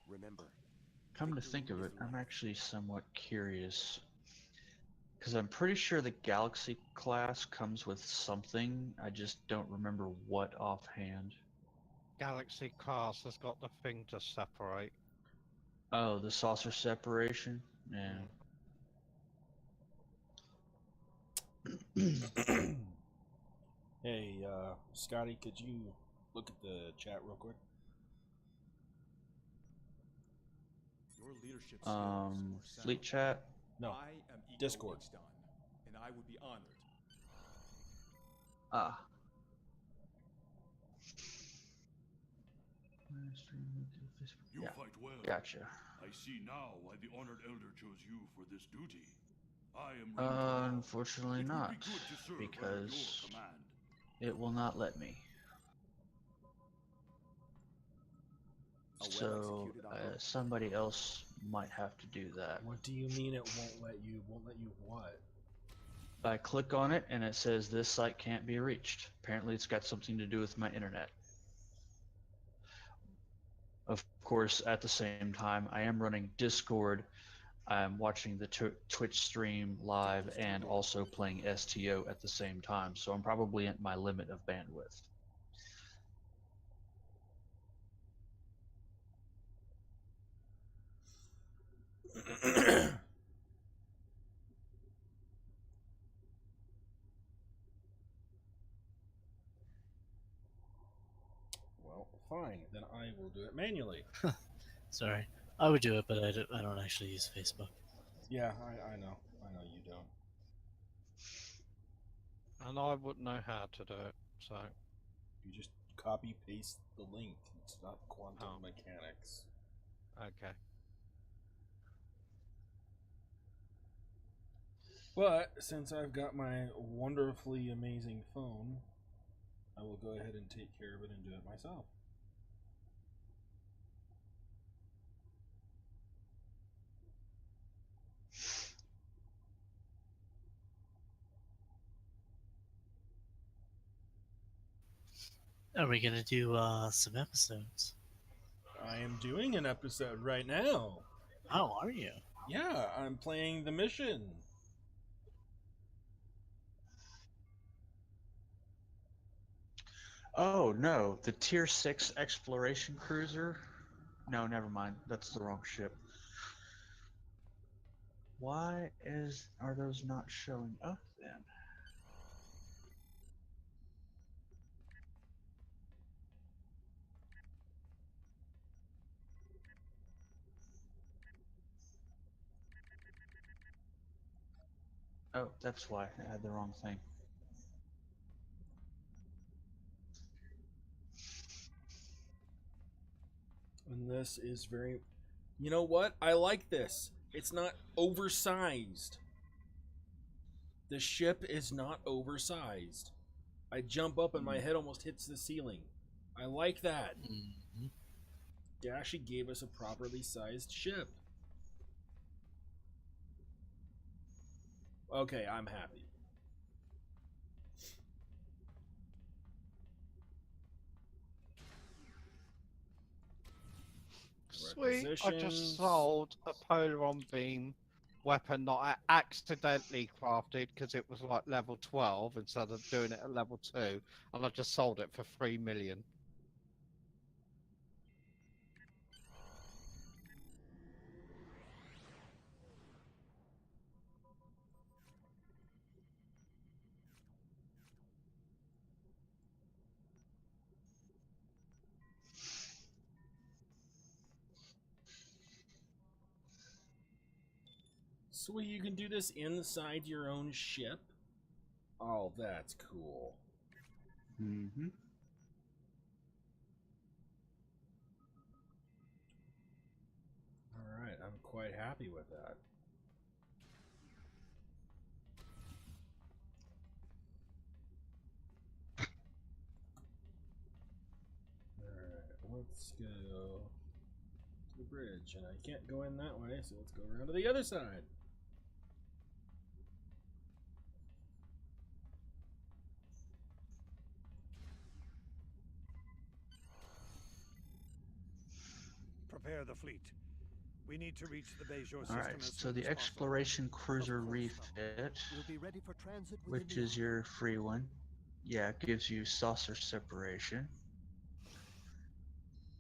Speaker 7: Remember,
Speaker 3: Come to think of it, I'm actually somewhat curious, because I'm pretty sure the Galaxy class comes with something. I just don't remember what offhand.
Speaker 4: Galaxy class has got the thing to separate.
Speaker 3: Oh, the saucer separation? Yeah.
Speaker 1: Hey, Scotty, could you look at the chat real quick?
Speaker 6: Your leadership skills are
Speaker 3: Fleet
Speaker 6: sound.
Speaker 3: chat?
Speaker 1: No,
Speaker 6: I am Ego
Speaker 1: Discord.
Speaker 6: Ixton, and I would be honored.
Speaker 3: Ah.
Speaker 8: You
Speaker 3: Yeah,
Speaker 8: fight well.
Speaker 3: gotcha.
Speaker 8: I see now why the honored elder chose you for this duty. I am ready to help.
Speaker 3: Unfortunately
Speaker 8: It would
Speaker 3: not,
Speaker 8: be good to serve under your
Speaker 3: because
Speaker 8: command.
Speaker 3: it will not let me.
Speaker 6: A
Speaker 3: So
Speaker 6: well-executed operation.
Speaker 3: somebody else might have to do that.
Speaker 1: What do you mean it won't let you? Won't let you what?
Speaker 3: I click on it and it says this site can't be reached. Apparently it's got something to do with my internet. Of course, at the same time, I am running Discord. I'm watching the Twitch stream live and also playing STO at the same time. So I'm probably at my limit of bandwidth.
Speaker 1: Well, fine. Then I will do it manually.
Speaker 2: Sorry, I would do it, but I don't actually use Facebook.
Speaker 1: Yeah, I know. I know you don't.
Speaker 4: And I wouldn't know how to do it, so.
Speaker 1: You just copy paste the link. It's not quantum
Speaker 4: Oh.
Speaker 1: mechanics.
Speaker 4: Okay.
Speaker 1: But since I've got my wonderfully amazing phone, I will go ahead and take care of it and do it myself.
Speaker 2: Are we gonna do some episodes?
Speaker 1: I am doing an episode right now.
Speaker 2: How are you?
Speaker 1: Yeah, I'm playing the mission.
Speaker 3: Oh no, the Tier 6 exploration cruiser? No, never mind. That's the wrong ship. Why are those not showing up then? Oh, that's why I had the wrong thing.
Speaker 1: And this is very... You know what? I like this. It's not oversized. The ship is not oversized. I jump up and my head almost hits the ceiling. I like that.
Speaker 2: Mm-hmm.
Speaker 1: They actually gave us a properly sized ship. Okay, I'm happy.
Speaker 4: Sweet, I just
Speaker 1: Requisitions.
Speaker 4: sold a Polaron beam weapon that I accidentally crafted because it was like level 12 instead of doing it at level 2, and I just sold it for 3 million.
Speaker 1: Sweet, you can do this inside your own ship? Oh, that's cool.
Speaker 3: Mm-hmm.
Speaker 1: Alright, I'm quite happy with that. Alright, let's go to the bridge. And I can't go in that way, so let's go around to the other side.
Speaker 6: Prepare the fleet. We need to reach the Bejor system.
Speaker 3: Alright,
Speaker 6: as
Speaker 3: so
Speaker 6: soon
Speaker 3: the
Speaker 6: as possible.
Speaker 3: exploration cruiser
Speaker 6: Of course,
Speaker 3: refit,
Speaker 6: We'll be ready for transit within
Speaker 3: which
Speaker 6: the
Speaker 3: is your free one. Yeah, it gives you saucer separation.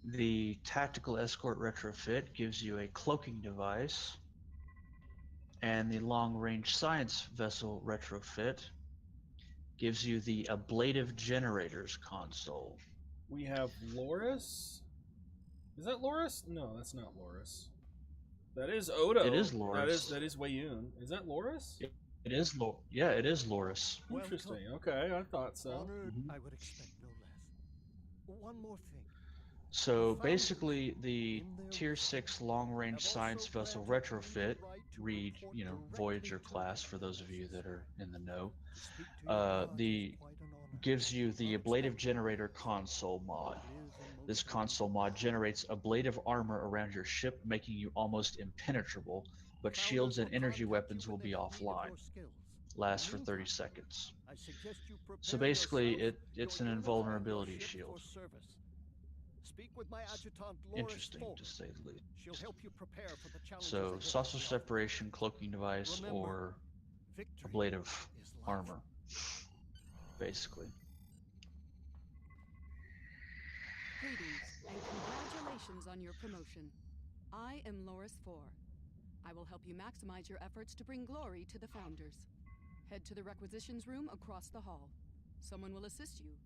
Speaker 3: The tactical escort retrofit gives you a cloaking device. And the long-range science vessel retrofit gives you the ablative generators console.
Speaker 1: We have Loris. Is that Loris? No, that's not Loris. That is Odo.
Speaker 3: It is Loris.
Speaker 1: That is Wayun. Is that Loris?
Speaker 3: It It is Yeah, it is Loris.
Speaker 1: Interesting. Okay, I thought so.
Speaker 6: Honored,
Speaker 3: Mhm.
Speaker 6: I would expect no less. One more thing.
Speaker 3: So
Speaker 6: The
Speaker 3: basically,
Speaker 6: Founders,
Speaker 3: the
Speaker 6: in their
Speaker 3: Tier
Speaker 6: wisdom,
Speaker 3: 6 long-range
Speaker 6: have
Speaker 3: science
Speaker 6: also
Speaker 3: vessel
Speaker 6: granted me the
Speaker 3: retrofit,
Speaker 6: right to
Speaker 3: read,
Speaker 6: report
Speaker 3: Voyager
Speaker 6: directly to
Speaker 3: class for
Speaker 6: them,
Speaker 3: those of you that are in the know,
Speaker 6: To speak to your gods is
Speaker 3: the
Speaker 6: quite an honor.
Speaker 3: gives you the ablative
Speaker 6: Unexpected,
Speaker 3: generator
Speaker 6: perhaps,
Speaker 3: console mod.
Speaker 6: but it is a most
Speaker 3: This console
Speaker 6: valuable
Speaker 3: mod
Speaker 6: one.
Speaker 3: generates ablative armor around your ship, making you almost impenetrable, but
Speaker 6: The
Speaker 3: shields
Speaker 6: Founders
Speaker 3: and
Speaker 6: will
Speaker 3: energy
Speaker 6: contact
Speaker 3: weapons
Speaker 6: you
Speaker 3: will
Speaker 6: when they
Speaker 3: be
Speaker 6: have need of
Speaker 3: offline.
Speaker 6: your skills. In
Speaker 3: Lasts
Speaker 6: the
Speaker 3: for 30
Speaker 6: meantime,
Speaker 3: seconds.
Speaker 6: I suggest you
Speaker 3: So
Speaker 6: prepare
Speaker 3: basically,
Speaker 6: yourself,
Speaker 3: it's
Speaker 6: your
Speaker 3: an
Speaker 6: unit, and your
Speaker 3: invulnerability
Speaker 6: ship
Speaker 3: shield.
Speaker 6: for service. Speak with my adjutant, Loris
Speaker 3: Interesting,
Speaker 6: Fodor.
Speaker 3: to say the least.
Speaker 6: She'll help you prepare for the challenges
Speaker 3: So,
Speaker 6: ahead
Speaker 3: saucer
Speaker 6: of the
Speaker 3: separation, cloaking device,
Speaker 6: Remember,
Speaker 3: or
Speaker 6: victory
Speaker 3: ablative
Speaker 6: is life.
Speaker 3: armor, basically.
Speaker 9: Greetings, and congratulations on your promotion. I am Loris Four. I will help you maximize your efforts to bring glory to the Founders. Head to the requisitions room across the hall. Someone will assist you.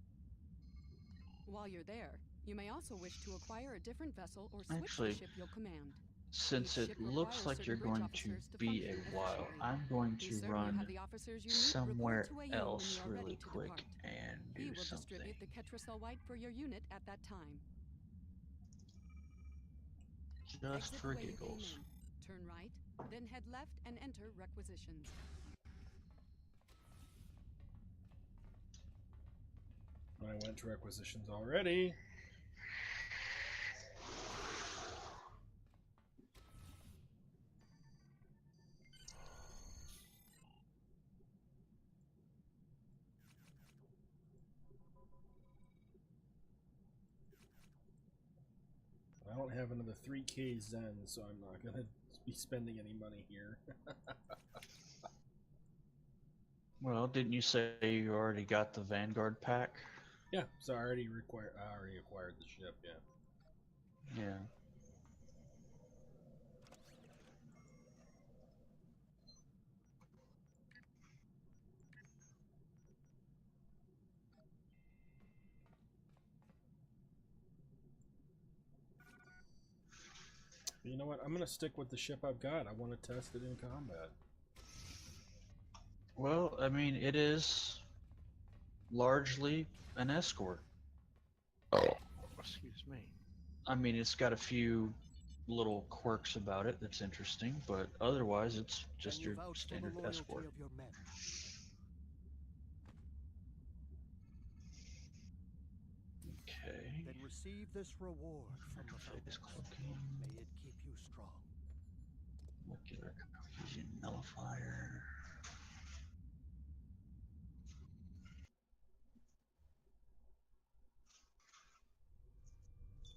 Speaker 9: While you're there, you may also wish to acquire a different vessel or switch
Speaker 3: Actually,
Speaker 9: the ship you'll command.
Speaker 3: Since
Speaker 9: Each
Speaker 3: it
Speaker 9: ship
Speaker 3: looks
Speaker 9: requires
Speaker 3: like
Speaker 9: certain
Speaker 3: you're
Speaker 9: bridge
Speaker 3: going to
Speaker 9: officers to
Speaker 3: be a
Speaker 9: function
Speaker 3: while,
Speaker 9: efficiently.
Speaker 3: I'm going
Speaker 9: You
Speaker 3: to
Speaker 9: certainly
Speaker 3: run
Speaker 9: have the officers you need
Speaker 3: somewhere
Speaker 9: reported to Ayun when
Speaker 3: else
Speaker 9: you are ready
Speaker 3: really
Speaker 9: to
Speaker 3: quick
Speaker 9: depart.
Speaker 3: and
Speaker 9: He
Speaker 3: do
Speaker 9: will
Speaker 3: something.
Speaker 9: distribute the Ketracel White for your unit at that time.
Speaker 3: Just
Speaker 9: Exit
Speaker 3: for
Speaker 9: the way you came
Speaker 3: giggles.
Speaker 9: in. Turn right, then head left and enter requisitions.
Speaker 1: I went to requisitions already. I don't have another 3K Zen, so I'm not going to be spending any money here.
Speaker 3: Well, didn't you say you already got the Vanguard pack?
Speaker 1: Yeah, so I already acquired the ship, yeah.
Speaker 3: Yeah.
Speaker 1: You know what? I'm going to stick with the ship I've got. I want to test it in combat.
Speaker 3: Well, I mean, it is largely an escort.
Speaker 4: Excuse me.
Speaker 3: I mean, it's got a few little quirks about it that's interesting, but otherwise it's just
Speaker 6: Can you
Speaker 3: your
Speaker 6: vouch for the
Speaker 3: standard
Speaker 6: loyalty
Speaker 3: escort.
Speaker 6: of your men?
Speaker 3: Okay.
Speaker 6: Then receive this reward from the
Speaker 3: Face
Speaker 6: Founders.
Speaker 3: cloaking,
Speaker 6: May it keep you strong.
Speaker 3: molecular cohesion nullifier.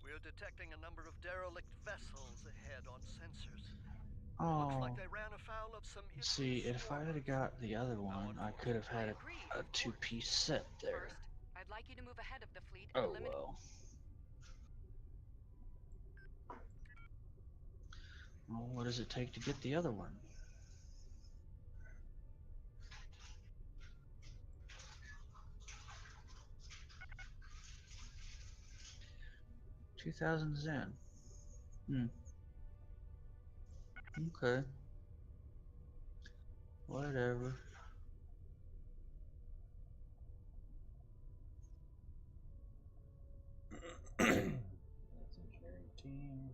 Speaker 10: We're detecting a number of derelict vessels ahead on sensors. Looks
Speaker 3: Oh,
Speaker 10: like they ran afoul of some
Speaker 3: see,
Speaker 10: issues.
Speaker 3: if I had got the other one, I could have had
Speaker 9: Agreed,
Speaker 3: a
Speaker 9: of course.
Speaker 3: two-piece set there.
Speaker 9: First, I'd like you to move ahead of the fleet and
Speaker 3: Oh
Speaker 9: eliminate.
Speaker 3: well. Well, what does it take to get the other one? $2,000 Zen. Okay. Whatever.
Speaker 1: That's engineering team.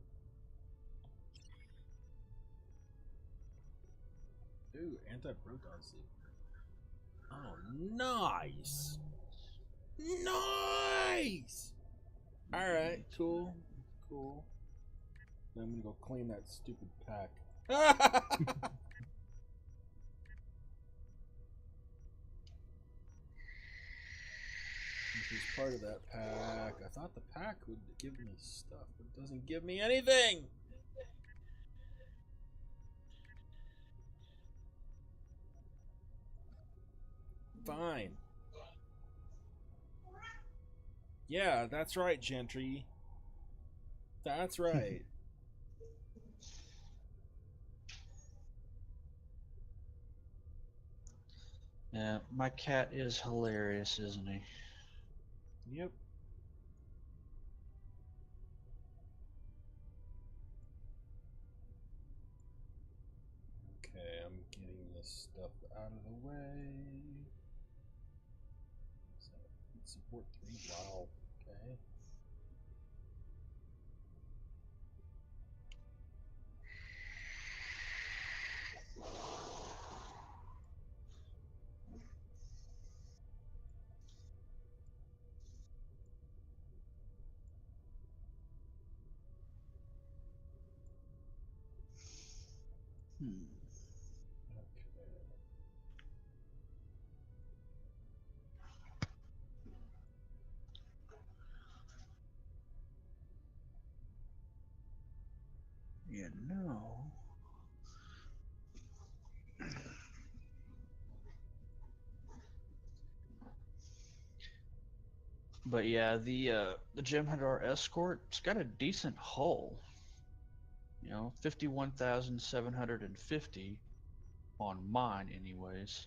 Speaker 1: Ooh, anti-proton seeker. Oh, nice! Nice! Alright, cool. Cool. Then I'm gonna go claim that stupid pack. Which is part of that pack. I thought the pack would give me stuff, but it doesn't give me anything! Fine. Yeah, that's right, Gentry. That's right.
Speaker 3: Yeah, my cat is hilarious, isn't he?
Speaker 1: Yep. Okay, I'm getting this stuff out of the way. So, support 3. Wow. Okay.
Speaker 3: You know. But yeah, the Jem'Hadar Escort's got a decent hull. 51,750 on mine, anyways.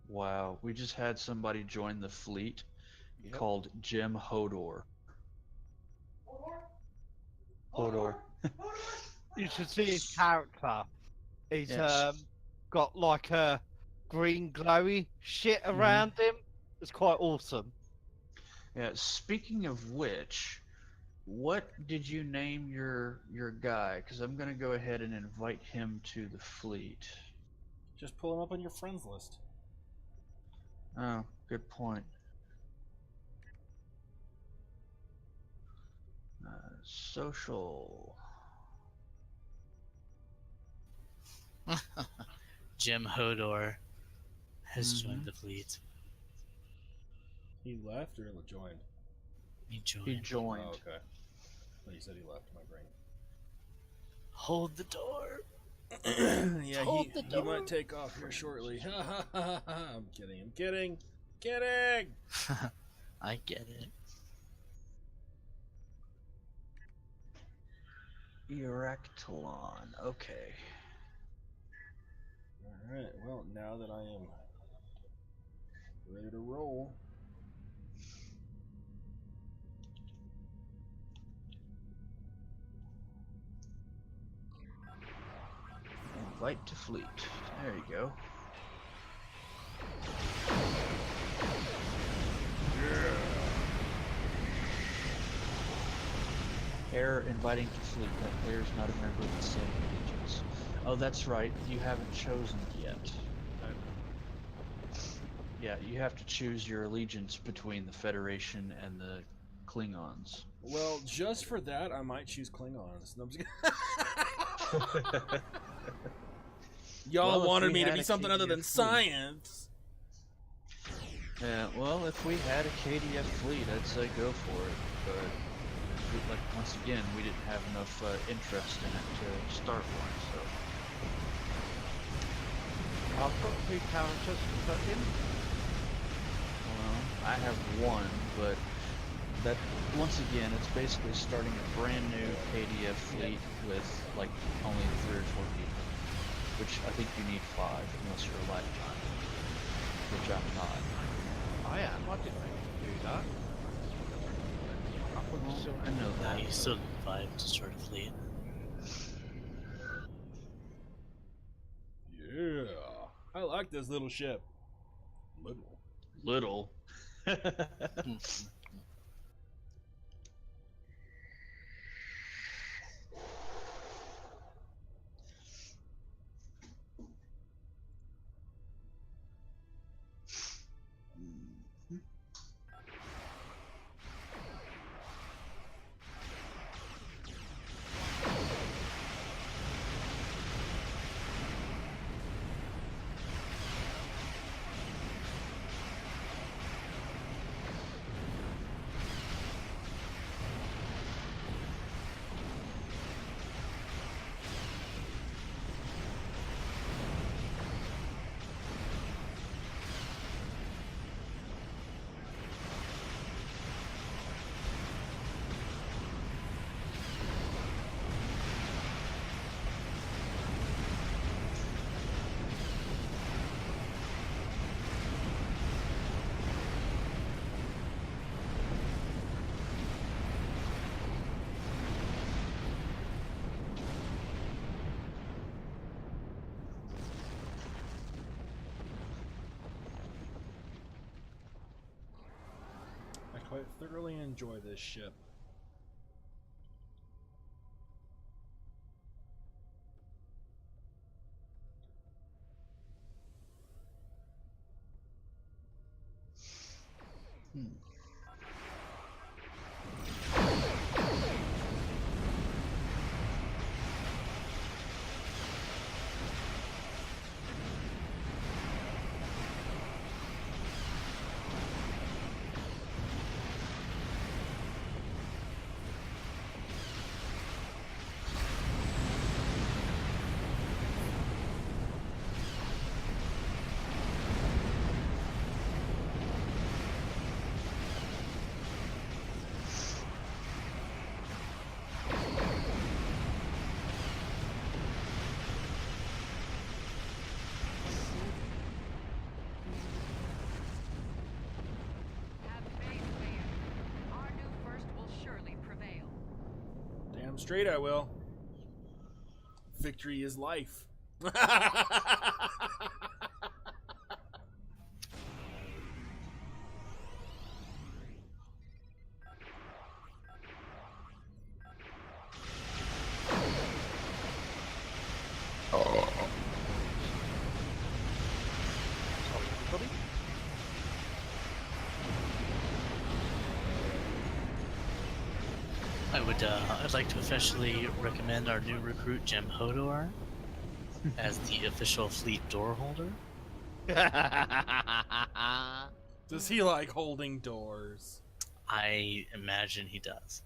Speaker 3: Wow, we just had somebody join the fleet called Jim Hodor. Hodor.
Speaker 4: You should see his character. He's
Speaker 3: Yes.
Speaker 4: got like a green glowy shit around him. It's quite awesome.
Speaker 3: Yeah, speaking of which, what did you name your guy? Because I'm going to go ahead and invite him to the fleet.
Speaker 1: Just pull him up on your friends list.
Speaker 3: Oh, good point. Social.
Speaker 2: Jim Hodor has joined the fleet.
Speaker 1: He left or joined?
Speaker 2: He joined.
Speaker 3: He joined.
Speaker 1: Oh, okay. Well, you said he left. My brain.
Speaker 2: Hold the door.
Speaker 1: Yeah, he might take off here shortly. I'm kidding.
Speaker 2: I get it.
Speaker 3: Erectalon. Okay.
Speaker 1: Alright, well, now that I am ready to roll.
Speaker 3: Invite to fleet. There you go. Error inviting to fleet. That player is not a member of the same allegiance. Oh, that's right. You haven't chosen yet. Yeah, you have to choose your allegiance between the Federation and the Klingons.
Speaker 1: Well, just for that, I might choose Klingons. No, I'm just kidding. Y'all wanted me to be something other than science.
Speaker 3: Yeah, well, if we had a KDF fleet, I'd say go for it. But, like, once again, we didn't have enough interest in it to start one, so...
Speaker 4: I've got 2 characters to put in.
Speaker 3: Well, I have one, but that, once again, it's basically starting a brand new KDF fleet with, like, only 3 or 4 people. Which I think you need 5, unless you're a lifetime. Which I'm not.
Speaker 4: I am. I didn't think to do that.
Speaker 3: I know that.
Speaker 2: You still need 5 to start a fleet.
Speaker 1: Yeah. I like this little ship.
Speaker 3: Little.
Speaker 1: quite thoroughly enjoy this ship. Damn straight I will. Victory is life.
Speaker 2: I'd like to officially recommend our new recruit, Gem Hodor, as the official fleet door holder.
Speaker 1: Does he like holding doors?
Speaker 2: I imagine he does.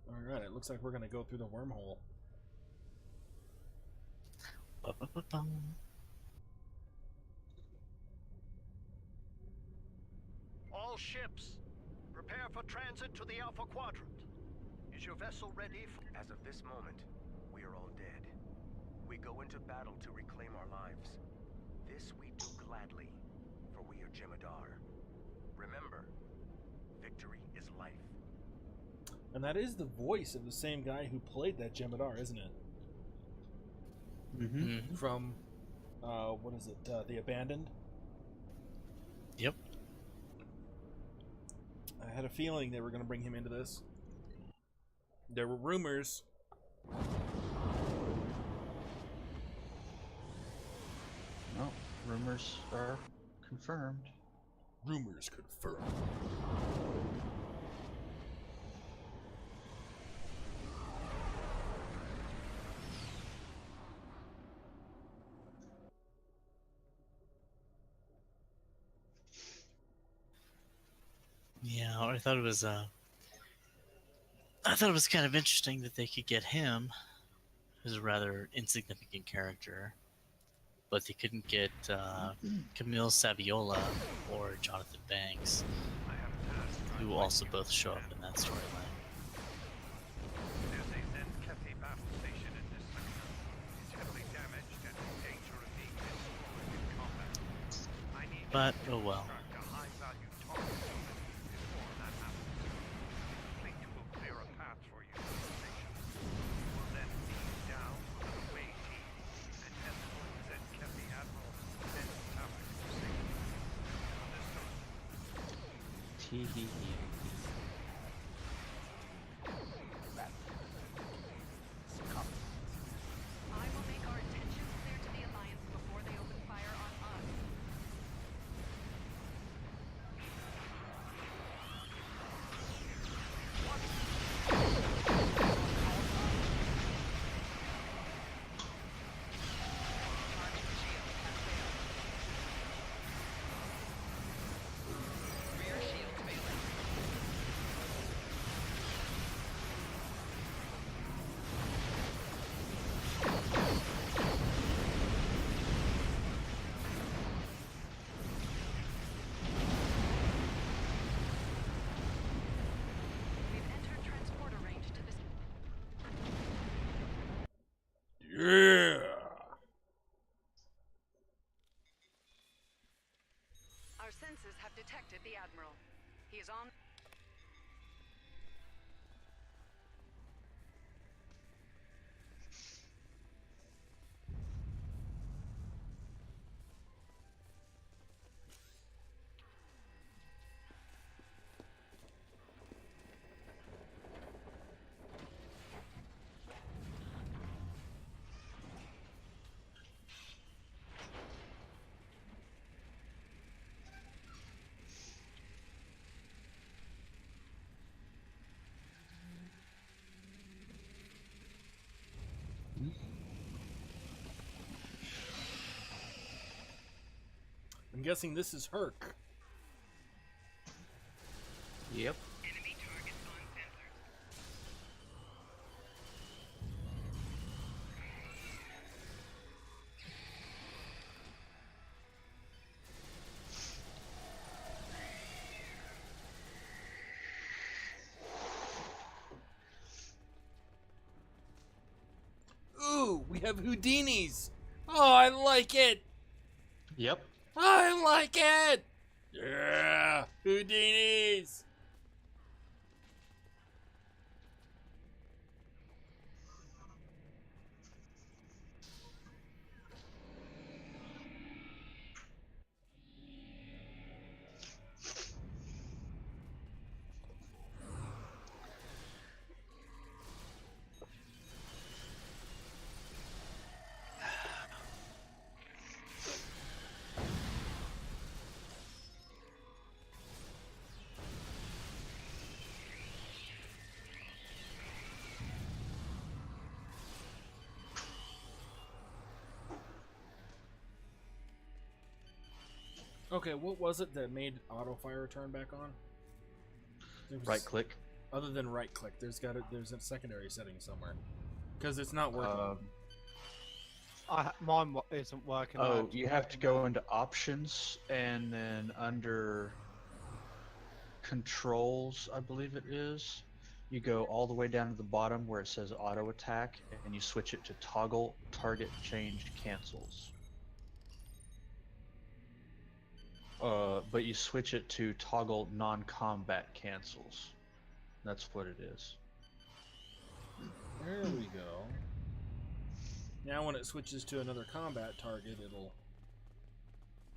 Speaker 1: Alright, it looks like we're gonna go through the wormhole.
Speaker 2: Ba-ba-ba-bum.
Speaker 10: All ships, prepare for transit to the Alpha Quadrant. Is your vessel ready for...
Speaker 7: As of this moment, we are all dead. We go into battle to reclaim our lives. This we do gladly, for we are Jemadar. Remember, victory is life.
Speaker 1: And that is the voice of the same guy who played that Jemadar, isn't it?
Speaker 2: Mm-hmm.
Speaker 1: From, what is it, The Abandoned?
Speaker 2: Yep.
Speaker 1: I had a feeling they were going to bring him into this. There were rumors.
Speaker 3: No, rumors are confirmed.
Speaker 1: Rumors confirmed.
Speaker 2: Yeah, I thought it was kind of interesting that they could get him, who's a rather insignificant character, but they couldn't get Camille Saviola or Jonathan Banks, who also both show up in that storyline.
Speaker 10: There's a Zen-Kethi battle station in this sector. It's heavily damaged and in danger of being destroyed in combat. I need
Speaker 2: But oh well.
Speaker 10: a high-value target before that happens. The fleet will clear a path for you to the station. You will then beam down with an away team and head toward Zen-Kethi Admiral Zen Tabak station. Understood?
Speaker 9: I will make our intentions clear to the Alliance before they open fire on us.
Speaker 10: Rear shields failing.
Speaker 9: We've entered transporter range to this.
Speaker 1: Yeah!
Speaker 9: Our sensors have detected the Admiral. He is on.
Speaker 1: I'm guessing this is Herc.
Speaker 3: Yep.
Speaker 10: Enemy targets on sensors.
Speaker 1: Ooh, we have Houdinis. Oh, I like it.
Speaker 3: Yep.
Speaker 1: I like it. Yeah, Houdinis. Okay, what was it that made auto fire turn back on? There was-
Speaker 3: Right click.
Speaker 1: Other than right click, there's a secondary setting somewhere, because it's not working.
Speaker 4: Mine isn't working. I
Speaker 3: Oh,
Speaker 4: had to
Speaker 3: you have
Speaker 4: work
Speaker 3: to
Speaker 4: it
Speaker 3: go
Speaker 4: out.
Speaker 3: into options and then under controls, I believe it is. You go all the way down to the bottom where it says auto attack and you switch it to toggle target changed cancels. But you switch it to toggle non-combat cancels. That's what it is.
Speaker 1: There we go. Now when it switches to another combat target, it'll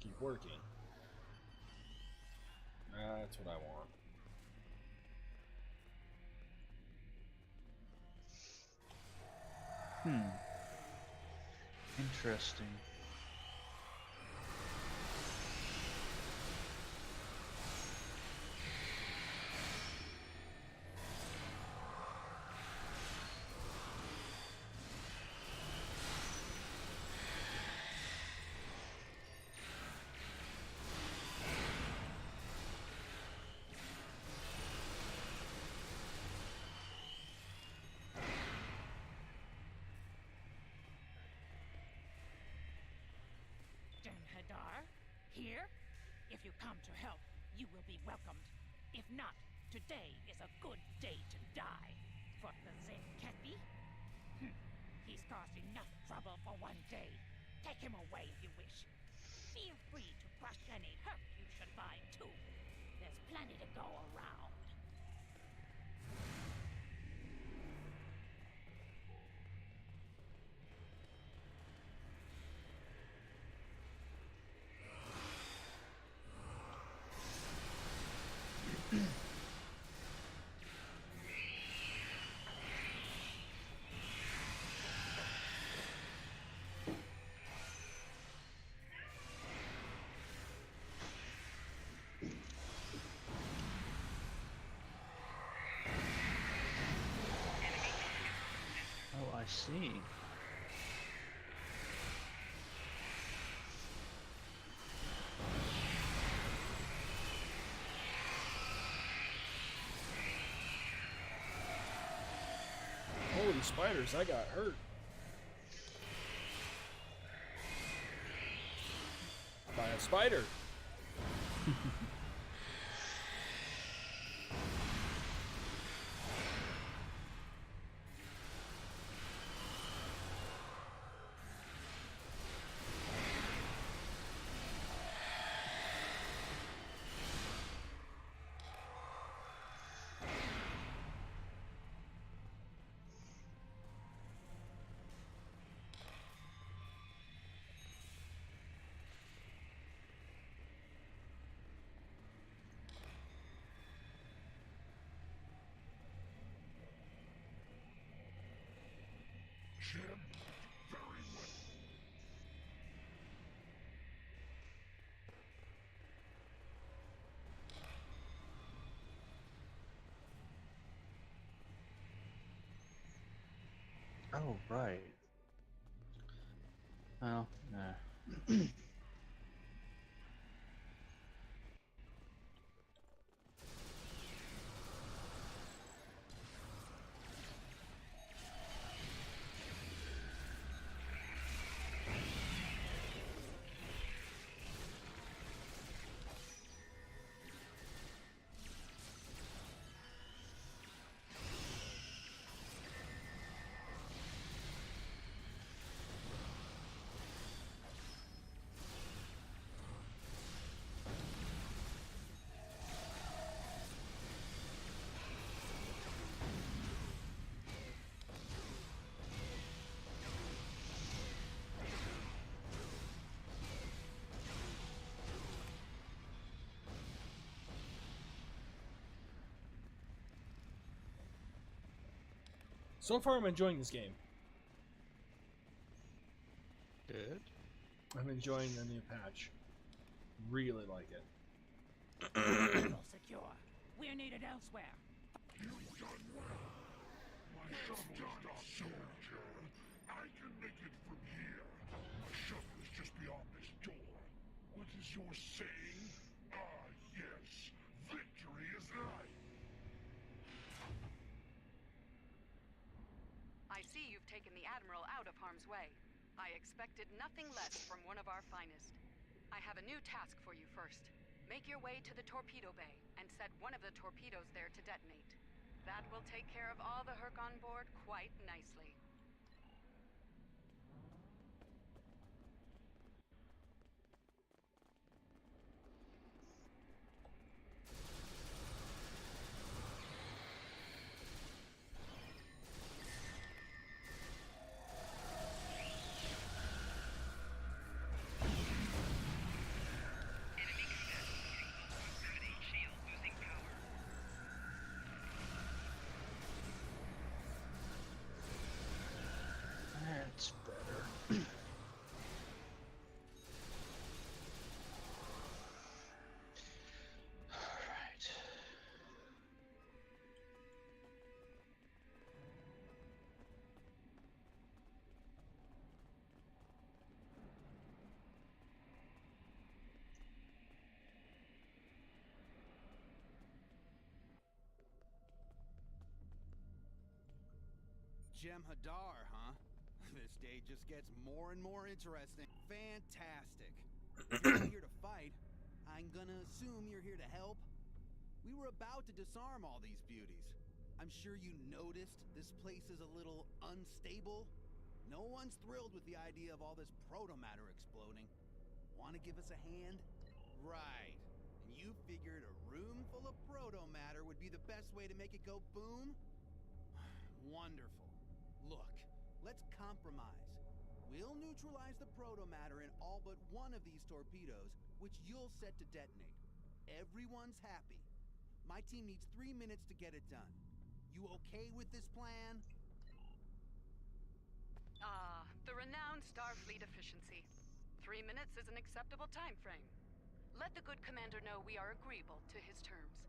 Speaker 1: keep working. That's what I want.
Speaker 3: Interesting.
Speaker 11: Hadar, here? If you come to help, you will be welcomed. If not, today is a good day to die. For the Zenkethi? He's caused enough trouble for one day. Take him away if you wish. Feel free to crush any hurt you should find, too. There's plenty to go around.
Speaker 3: Oh, I see.
Speaker 1: Holy spiders, I got hurt. By a spider.
Speaker 3: Oh, right. Well, nah.
Speaker 1: So far, I'm enjoying this game.
Speaker 4: Good.
Speaker 1: I'm enjoying the new patch. Really like it.
Speaker 11: All secure. We're needed elsewhere.
Speaker 8: You've done well. My shovel's done, soldier. I can make it from here. My shovel is just beyond this door. What is your saying? Ah, yes. Victory is life.
Speaker 9: I see you've taken the Admiral out of harm's way. I expected nothing less from one of our finest. I have a new task for you first. Make your way to the torpedo bay and set one of the torpedoes there to detonate. That will take care of all the Herc on board quite nicely.
Speaker 3: That's better. Alright.
Speaker 12: Jem'Hadar, huh? This day just gets more and more interesting. Fantastic. You're not here to fight. I'm gonna assume you're here to help. We were about to disarm all these beauties. I'm sure you noticed this place is a little unstable. No one's thrilled with the idea of all this proto-matter exploding. Want to give us a hand? Right. And you figured a room full of proto-matter would be the best way to make it go boom? Wonderful. Look, let's compromise. We'll neutralize the proto-matter in all but one of these torpedoes, which you'll set to detonate. Everyone's happy. My team needs 3 minutes to get it done. You okay with this plan?
Speaker 9: Ah, the renowned Starfleet efficiency. 3 minutes is an acceptable time frame. Let the good commander know we are agreeable to his terms.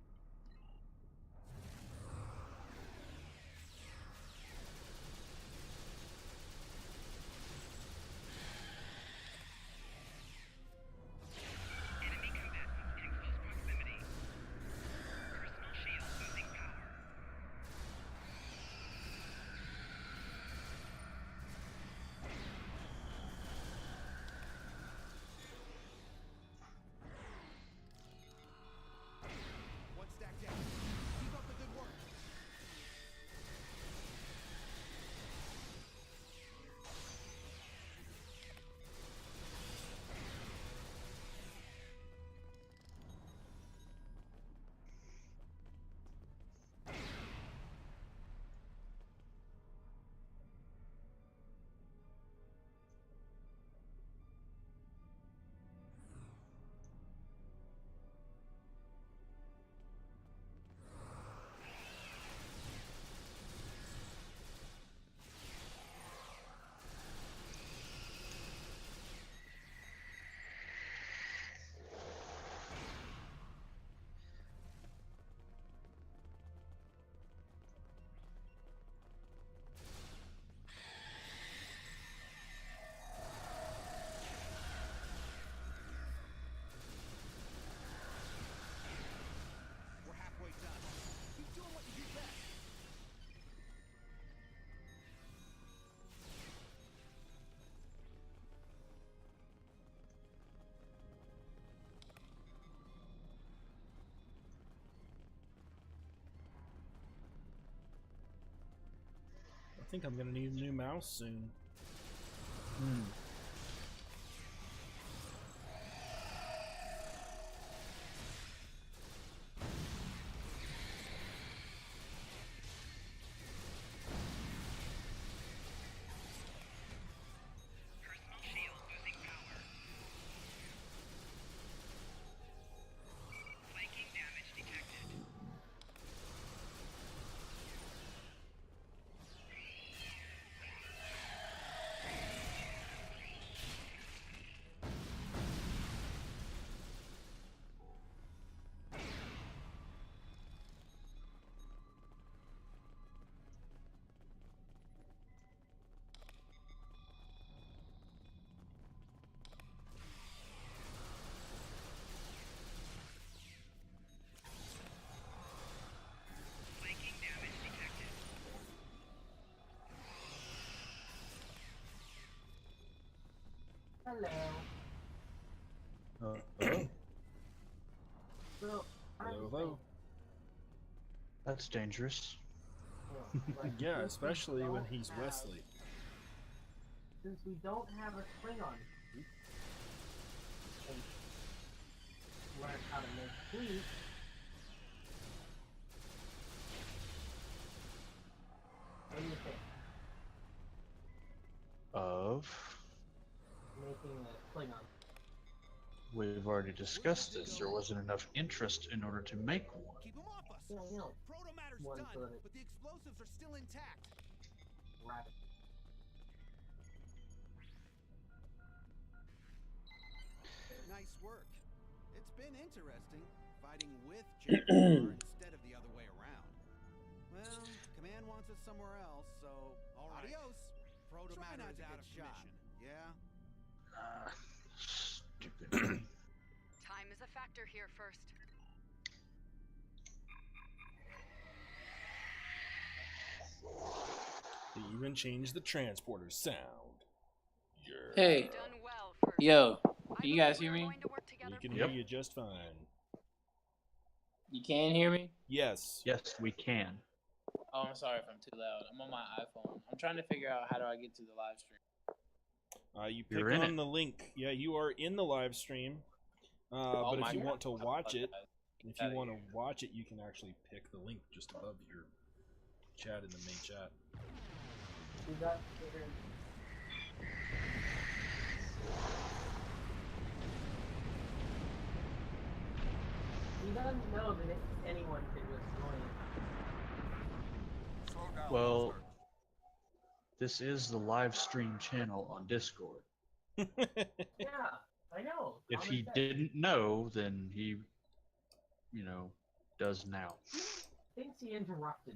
Speaker 12: One stack down. Keep up the good work. We're halfway done. Keep doing what you do best.
Speaker 1: I think I'm gonna need a new mouse soon.
Speaker 5: Hello.
Speaker 3: Hello?
Speaker 5: So,
Speaker 1: Hello.
Speaker 3: That's dangerous.
Speaker 1: Yeah, especially when he's Wesley.
Speaker 5: Since we don't have a Klingon and learn how to make fleet, what do you think?
Speaker 3: Of?
Speaker 5: Making a Klingon.
Speaker 3: We've already discussed this. There wasn't enough interest in order to make one.
Speaker 12: Keep them off us.
Speaker 5: Yeah, you know,
Speaker 12: Proto matter's
Speaker 5: one
Speaker 12: done,
Speaker 5: so that it-
Speaker 12: but the explosives are still intact.
Speaker 5: right.
Speaker 12: Nice work. It's been interesting, fighting with Jake instead of the other way around. Well, Command wants us somewhere else, so adios. Proto matter is out of shot. Yeah.
Speaker 3: Stupid.
Speaker 9: Time is a factor here first.
Speaker 1: They even changed the transporter sound. Yeah.
Speaker 13: Hey,
Speaker 9: Done well first.
Speaker 13: yo,
Speaker 9: I
Speaker 13: can you
Speaker 9: believe
Speaker 13: guys hear
Speaker 9: we're
Speaker 13: me?
Speaker 9: going to work together
Speaker 1: We can
Speaker 3: Yep.
Speaker 1: hear you just fine.
Speaker 13: You can hear me?
Speaker 1: Yes.
Speaker 3: Yes, we can.
Speaker 13: Oh, I'm sorry if I'm too loud. I'm on my iPhone. I'm trying to figure out how do I get to the live stream.
Speaker 1: You
Speaker 3: You're
Speaker 1: pick
Speaker 3: in
Speaker 1: on
Speaker 3: it.
Speaker 1: the link. Yeah, you are in the live stream.
Speaker 13: Oh
Speaker 1: But
Speaker 13: my
Speaker 1: if you
Speaker 13: God.
Speaker 1: want to watch it, if you
Speaker 13: Outta
Speaker 1: want
Speaker 13: here.
Speaker 1: to watch it, you can actually pick the link just above your chat in the main chat.
Speaker 5: We got here. He doesn't know that anyone can just join.
Speaker 3: Well, this is the live stream channel on Discord.
Speaker 5: Yeah, I know.
Speaker 3: If
Speaker 5: Common
Speaker 3: he
Speaker 5: sense.
Speaker 3: didn't know, then he, does now.
Speaker 5: Thinks he interrupted.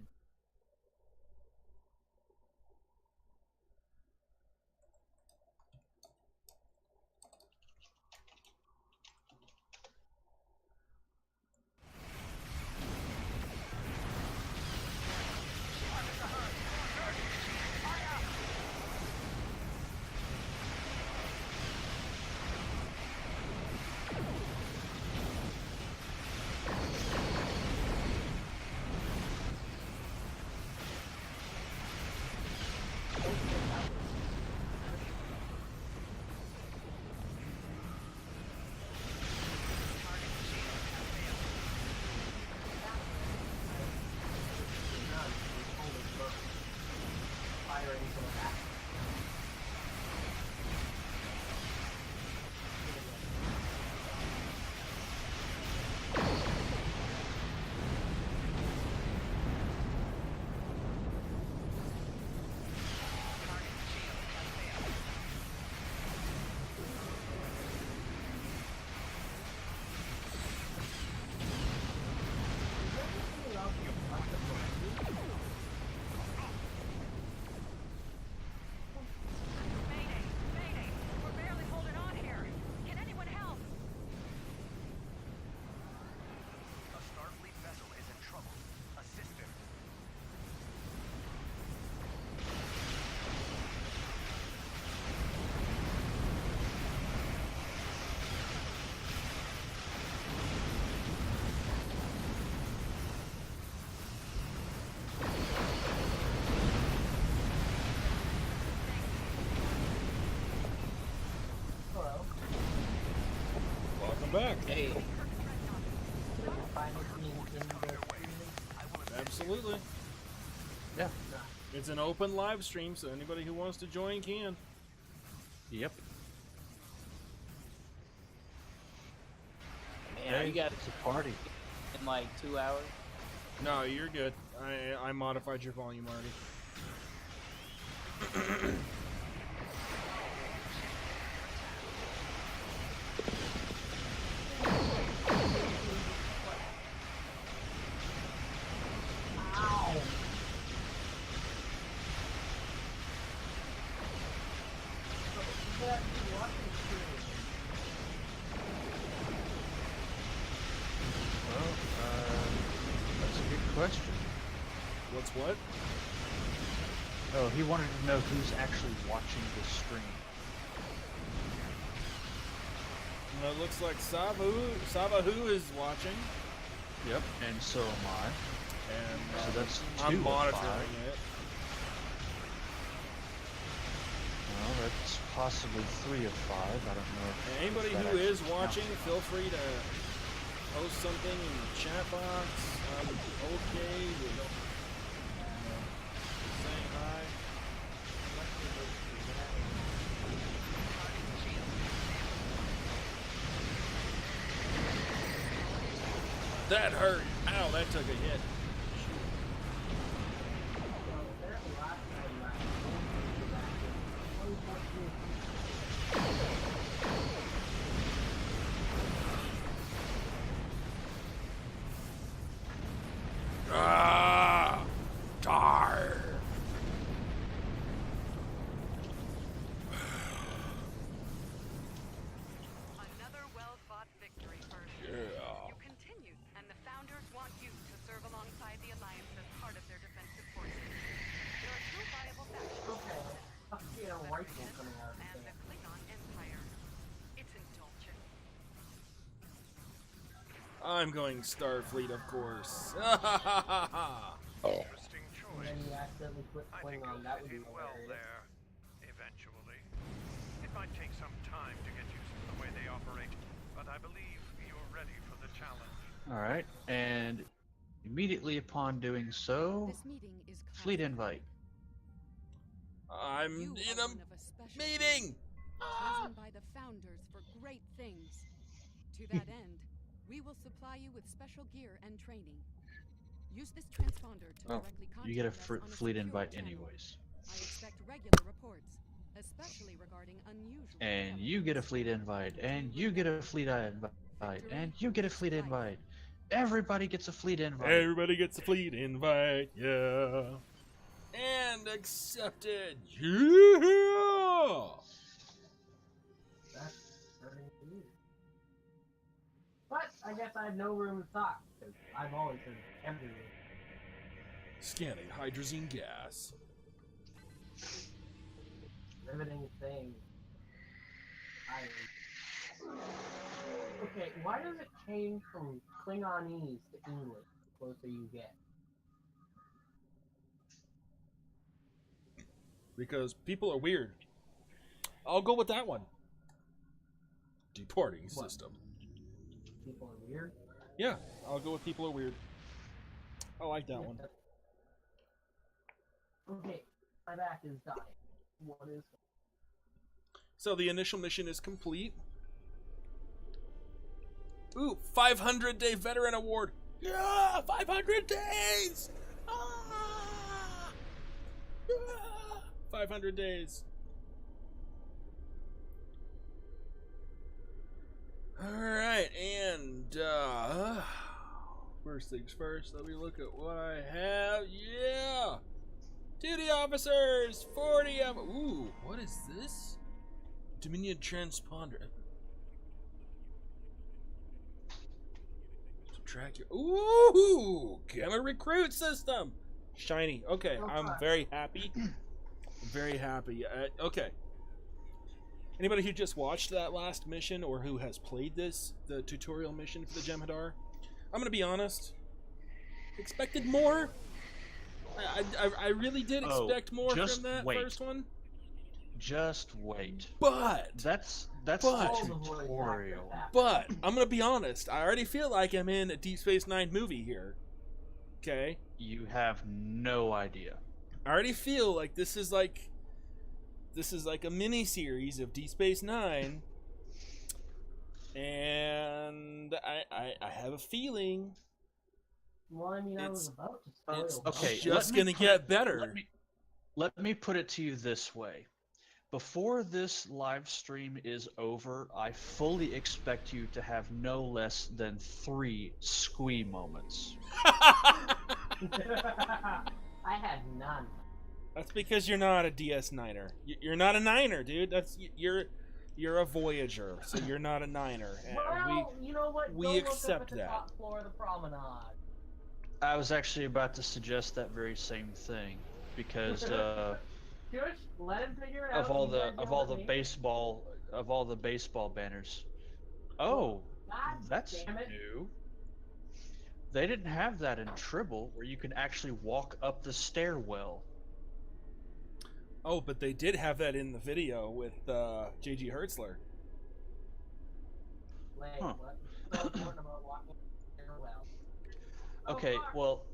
Speaker 1: Welcome back.
Speaker 13: Hey,
Speaker 1: Absolutely.
Speaker 3: Yeah.
Speaker 1: It's an open live stream, so anybody who wants to join can.
Speaker 3: Yep.
Speaker 13: man, you got
Speaker 3: It's a party.
Speaker 13: in like 2 hours?
Speaker 1: No, you're good. I modified your volume already.
Speaker 3: Well, that's a good question.
Speaker 1: What's what?
Speaker 3: Oh, he wanted to know who's actually watching the stream.
Speaker 1: Well, it looks like Sabahu is watching.
Speaker 3: Yep, and so am I.
Speaker 1: And
Speaker 3: so that's
Speaker 1: I'm
Speaker 3: 2 of
Speaker 1: monitoring
Speaker 3: 5.
Speaker 1: it.
Speaker 3: Well, that's possibly 3 of 5. I don't know.
Speaker 1: And anybody
Speaker 3: that
Speaker 1: who is
Speaker 3: actually
Speaker 1: watching,
Speaker 3: counts.
Speaker 1: feel free to post something in the chat box. I'm okay with saying hi. That hurt. Ow, that took a hit. Ah, tar.
Speaker 9: Another well-fought victory, First.
Speaker 1: Yeah.
Speaker 9: You continued, and the Founders want you to serve alongside the Alliance as part of their defensive forces. There are 2 viable factions.
Speaker 5: Okay. I see a rifle coming out of
Speaker 9: and
Speaker 5: the
Speaker 9: the Klingon Empire. It's indulgent.
Speaker 1: I'm going Starfleet, of course.
Speaker 10: Interesting
Speaker 5: And
Speaker 10: choice.
Speaker 5: then you accidentally put
Speaker 10: I think
Speaker 5: Klingon.
Speaker 10: you'll
Speaker 5: That
Speaker 10: fit
Speaker 5: would be
Speaker 10: in well
Speaker 5: hilarious.
Speaker 10: there, eventually. It might take some time to get used to the way they operate, but I believe you're ready for the challenge.
Speaker 3: All right, and immediately upon doing so,
Speaker 9: This meeting is
Speaker 3: fleet
Speaker 9: classified.
Speaker 3: invite.
Speaker 1: I'm
Speaker 9: You
Speaker 1: in
Speaker 9: are
Speaker 1: a
Speaker 9: one of a special
Speaker 1: meeting.
Speaker 9: chosen by the Founders for great things. To that end, we will supply you with special gear and training. Use this transponder to
Speaker 3: Oh,
Speaker 9: directly contact
Speaker 3: you get a
Speaker 9: us on a
Speaker 3: fleet
Speaker 9: secure
Speaker 3: invite
Speaker 9: channel.
Speaker 3: anyways.
Speaker 9: I expect regular reports, especially regarding unusual
Speaker 3: And you get a fleet invite, and you get a fleet invite, and you get a fleet invite. Everybody gets a fleet invite.
Speaker 1: Everybody gets a fleet invite, yeah. And accepted, yeah.
Speaker 5: That's very weird. But I guess I have no room to talk because I've always been everywhere.
Speaker 1: Scanning hydrazine gas.
Speaker 5: Riveting thing. Okay, why does it change from Klingonese to English the closer you get?
Speaker 1: Because people are weird. I'll go with that one. Deporting
Speaker 5: What?
Speaker 1: system.
Speaker 5: People are weird?
Speaker 1: Yeah, I'll go with people are weird. I like that one.
Speaker 5: Okay, my back is dying. What is
Speaker 1: So the initial mission is complete. Ooh, 500-day veteran award. Yeah, 500 days. Ah! Ah! 500 days. All right, and first things first, let me look at what I have. Yeah. Duty officers, 40 of. Ooh, what is this? Dominion transponder. Subtract your. Ooh, gamma recruit system. Shiny. Okay, I'm very happy. Very happy. Okay. Anybody who just watched that last mission or who has played the tutorial mission for the Jem'Hadar, I'm gonna be honest. Expected more. I really did expect more from that first one.
Speaker 3: Just wait.
Speaker 1: But
Speaker 3: that's the tutorial.
Speaker 1: But I'm gonna be honest. I already feel like I'm in a Deep Space Nine movie here. Okay.
Speaker 3: You have no idea.
Speaker 1: I already feel like this is like a mini series of Deep Space Nine, and I have a feeling.
Speaker 5: Well, I mean, I was about to spoil.
Speaker 1: It's
Speaker 3: Okay,
Speaker 1: just gonna get better.
Speaker 3: Let me put it to you this way. Before this live stream is over, I fully expect you to have no less than 3 squee moments.
Speaker 5: I had none.
Speaker 1: That's because you're not a DS9er. You're not a Niner, dude. That's you're a Voyager, so you're not a Niner. And
Speaker 5: Well, you know what?
Speaker 1: we
Speaker 5: Go look
Speaker 1: accept
Speaker 5: up at the
Speaker 1: that.
Speaker 5: top floor of the promenade.
Speaker 3: I was actually about to suggest that very same thing because
Speaker 5: Shush, let him figure it out.
Speaker 3: of all
Speaker 5: He's
Speaker 3: the
Speaker 5: not
Speaker 3: of all
Speaker 5: yelling
Speaker 3: the
Speaker 5: at me.
Speaker 3: baseball banners. Oh,
Speaker 5: God
Speaker 3: that's
Speaker 5: damn it.
Speaker 3: new. They didn't have that in Tribble, where you can actually walk up the stairwell.
Speaker 1: Oh, but they did have that in the video with JG Hertzler.
Speaker 5: Wait,
Speaker 3: Huh.
Speaker 5: what? So important about walking stairwell.
Speaker 3: Okay,
Speaker 5: fuck.
Speaker 3: well,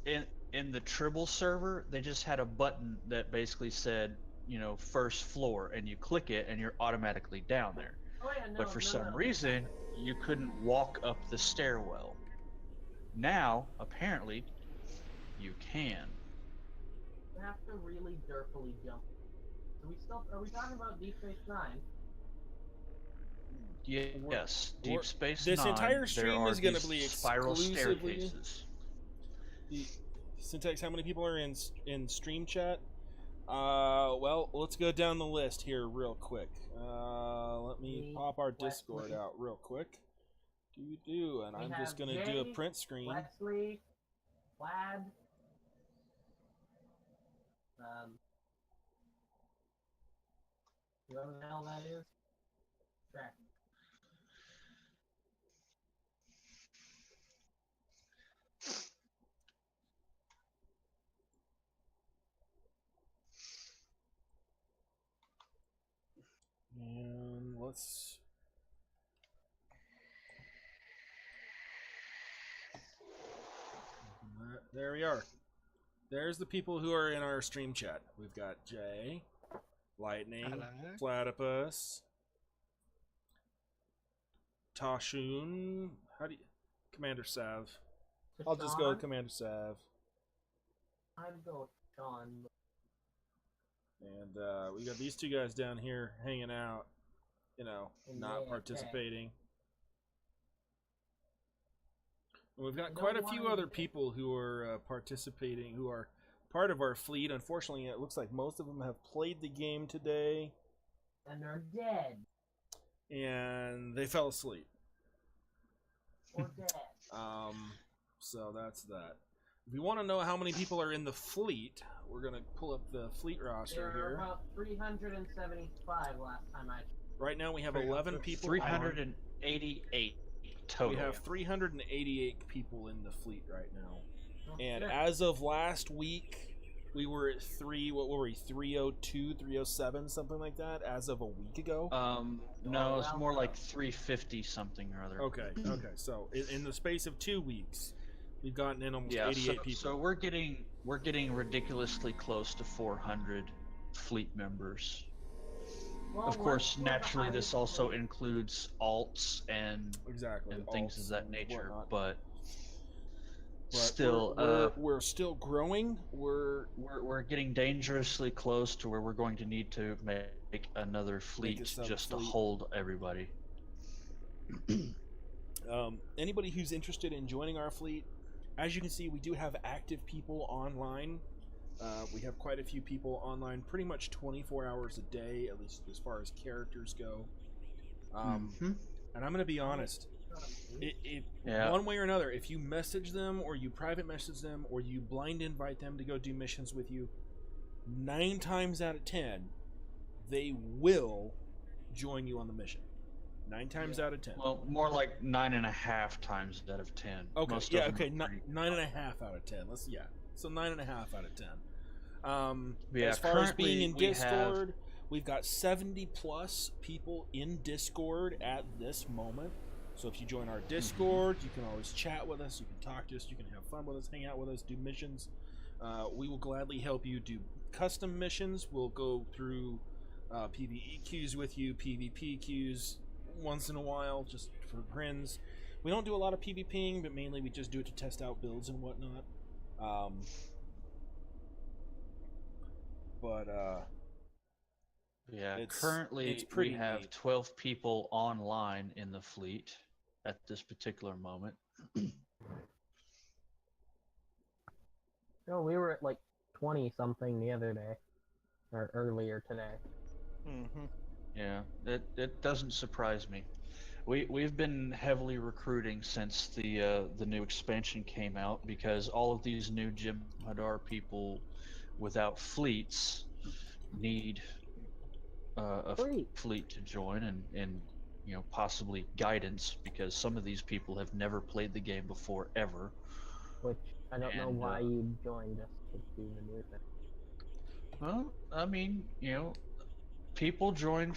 Speaker 3: in the Tribble server, they just had a button that basically said, you know, first floor, and you click it, and you're automatically down there.
Speaker 5: Oh, yeah, no,
Speaker 3: But for
Speaker 5: no,
Speaker 3: some
Speaker 5: no.
Speaker 3: reason, you couldn't walk up the stairwell. Now, apparently, you can.
Speaker 5: You have to really derpily jump. Are we talking about Deep Space Nine?
Speaker 3: Yes, Deep Space
Speaker 1: This
Speaker 3: Nine,
Speaker 1: entire
Speaker 3: there
Speaker 1: stream
Speaker 3: are
Speaker 1: is going to
Speaker 3: these
Speaker 1: be
Speaker 3: spiral
Speaker 1: exclusively.
Speaker 3: staircases.
Speaker 1: Syntax, how many people are in stream chat? Well, let's go down the list here real quick. Let me pop our Discord out real quick. And I'm just gonna do a print screen.
Speaker 5: Wesley, Plaid, whoever the hell that is. Track.
Speaker 1: And let's. There we are. There's the people who are in our stream chat. We've got Jay, Lightning,
Speaker 4: Hello.
Speaker 1: Platypus, Tashun. Commander Sav. I'll just go with Commander Sav.
Speaker 5: I'd go with Sean.
Speaker 1: And we got these two guys down here hanging out, not participating. And we've got quite a few other people who are participating, who are part of our fleet. Unfortunately, it looks like most of them have played the game today.
Speaker 5: And they're dead.
Speaker 1: And they fell asleep.
Speaker 5: Or dead.
Speaker 1: So that's that. If you want to know how many people are in the fleet, we're going to pull up the fleet roster
Speaker 5: There
Speaker 1: here.
Speaker 5: were about 375 last time I checked.
Speaker 1: Right now we have 11 people.
Speaker 3: 388 total.
Speaker 1: We have 388 people in the fleet right now.
Speaker 5: Oh,
Speaker 1: And
Speaker 5: shit.
Speaker 1: as of last week, we were at 302, 307, something like that, as of a week ago.
Speaker 3: No, it's more like 350 something or other.
Speaker 1: Okay. So in the space of 2 weeks, we've gotten in almost 88 people.
Speaker 3: So we're getting ridiculously close to 400 fleet members.
Speaker 5: Well,
Speaker 3: Of course,
Speaker 5: we're the
Speaker 3: naturally, this
Speaker 5: highest
Speaker 3: also
Speaker 5: fleet.
Speaker 3: includes alts and things of that nature. But still,
Speaker 1: we're still growing. We're
Speaker 3: getting dangerously close to where we're going to need to make another fleet just to hold everybody.
Speaker 1: Anybody who's interested in joining our fleet, as you can see, we do have active people online. We have quite a few people online, pretty much 24 hours a day, at least as far as characters go. And I'm going to be honest, one way or another, if you message them, or you private message them, or you blind invite them to go do missions with you, 9 times out of 10, they will join you on the mission. 9 times out of 10.
Speaker 3: Well, more like 9.5 times out of 10.
Speaker 1: Okay,
Speaker 3: Most
Speaker 1: yeah,
Speaker 3: of them
Speaker 1: okay,
Speaker 3: are pretty-
Speaker 1: 9.5 out of 10. So 9.5 out of 10.
Speaker 3: Yeah,
Speaker 1: as far as being
Speaker 3: currently
Speaker 1: in
Speaker 3: we have-
Speaker 1: Discord, we've got 70 plus people in Discord at this moment. So if you join our Discord, you can always chat with us, you can talk to us, you can have fun with us, hang out with us, do missions. We will gladly help you do custom missions. We'll go through PvE queues with you, PvP queues once in a while, just for friends. We don't do a lot of PvPing, but mainly we just do it to test out builds and whatnot.
Speaker 3: Yeah, currently we have 12 people online in the fleet at this particular moment.
Speaker 5: No, we were at like 20 something the other day, or earlier today.
Speaker 3: Yeah, it doesn't surprise me. We've been heavily recruiting since the new expansion came out, because all of these new Jim Hadar people without fleets need a fleet to join, and possibly guidance, because some of these people have never played the game before ever.
Speaker 5: Which I don't know
Speaker 3: And,
Speaker 5: why you joined us to do the new thing.
Speaker 3: Well, I mean, people join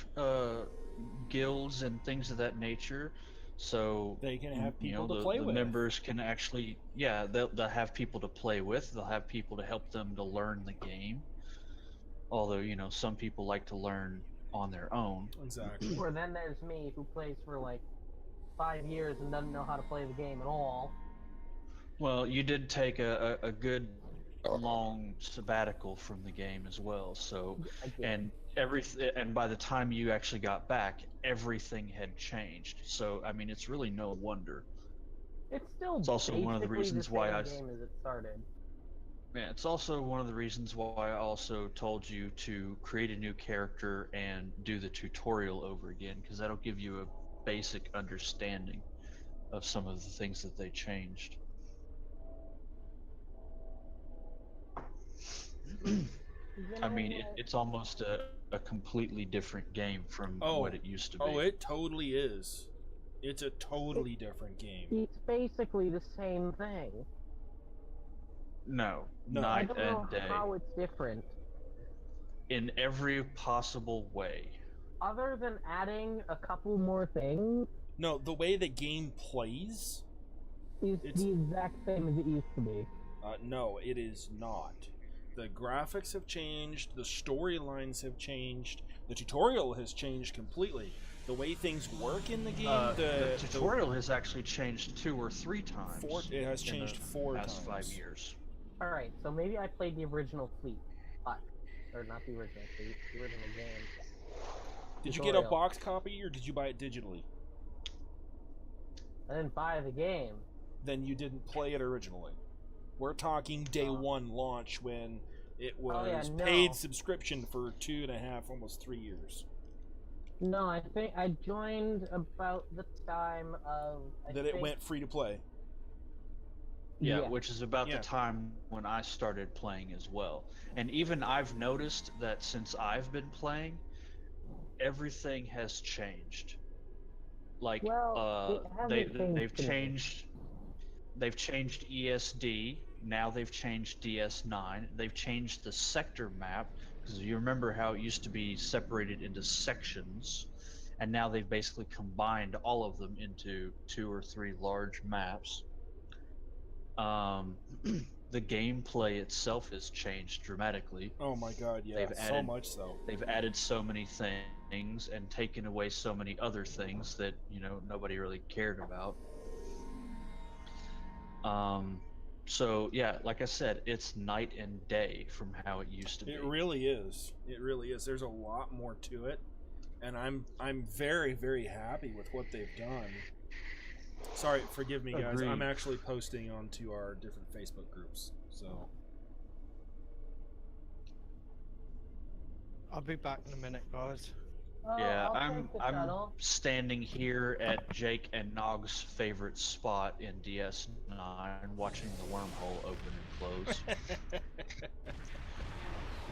Speaker 3: guilds and things of that nature, so
Speaker 1: They can have people to play
Speaker 3: the
Speaker 1: with.
Speaker 3: members can actually, they'll have people to play with. They'll have people to help them to learn the game. Although, some people like to learn on their own.
Speaker 1: Exactly.
Speaker 5: Or then there's me, who plays for like 5 years and doesn't know how to play the game at all.
Speaker 3: Well, you did take a good long sabbatical from the game as well, so and by the time you actually got back, everything had changed. So I mean, it's really no wonder.
Speaker 5: It's still
Speaker 3: It's also one of the reasons why
Speaker 5: game as it started.
Speaker 3: Yeah, it's also one of the reasons why I also told you to create a new character and do the tutorial over again, because that'll give you a basic understanding of some of the things that they changed. I mean, it's almost a completely different game from what it used to be.
Speaker 1: Oh, it totally is. It's a totally different game.
Speaker 5: It's basically the same thing.
Speaker 3: No,
Speaker 1: No.
Speaker 3: night
Speaker 5: I don't know
Speaker 3: and day.
Speaker 5: how it's different.
Speaker 3: In every possible way.
Speaker 5: Other than adding a couple more things.
Speaker 1: No, the way the game plays
Speaker 5: is the exact same as it used to be.
Speaker 1: No, it is not. The graphics have changed, the storylines have changed, the tutorial has changed completely. The way things work in the game,
Speaker 3: the tutorial has actually changed 2 or 3 times.
Speaker 1: It has changed 4 times.
Speaker 3: Past 5 years.
Speaker 5: Alright, so maybe I played the original Fleet. Or not the original Fleet, the original game.
Speaker 1: Did you get a box copy or did you buy it digitally?
Speaker 5: I didn't buy the game.
Speaker 1: Then you didn't play it originally. We're talking day one launch when it was paid subscription for 2.5, almost 3 years.
Speaker 5: No, I think I joined about the time of...
Speaker 1: it went free to play.
Speaker 3: Yeah, which is about the time when I started playing as well. And even I've noticed that since I've been playing, everything has changed. Like, they've changed ESD. Now they've changed DS9. They've changed the sector map, because you remember how it used to be separated into sections, and now they've basically combined all of them into 2 or 3 large maps. The gameplay itself has changed dramatically.
Speaker 1: Oh my god, yeah, so much so.
Speaker 3: They've added so many things and taken away so many other things that, nobody really cared about. So yeah, like I said, it's night and day from how it used to be.
Speaker 1: It really is. It really is. There's a lot more to it, and I'm very, very happy with what they've done. Sorry, forgive me, guys.
Speaker 3: Agreed.
Speaker 1: I'm actually posting onto our different Facebook groups, so.
Speaker 4: I'll be back in a minute, guys.
Speaker 3: Yeah, I'm standing here at Jake and Nog's favorite spot in DS9, watching the wormhole open and close.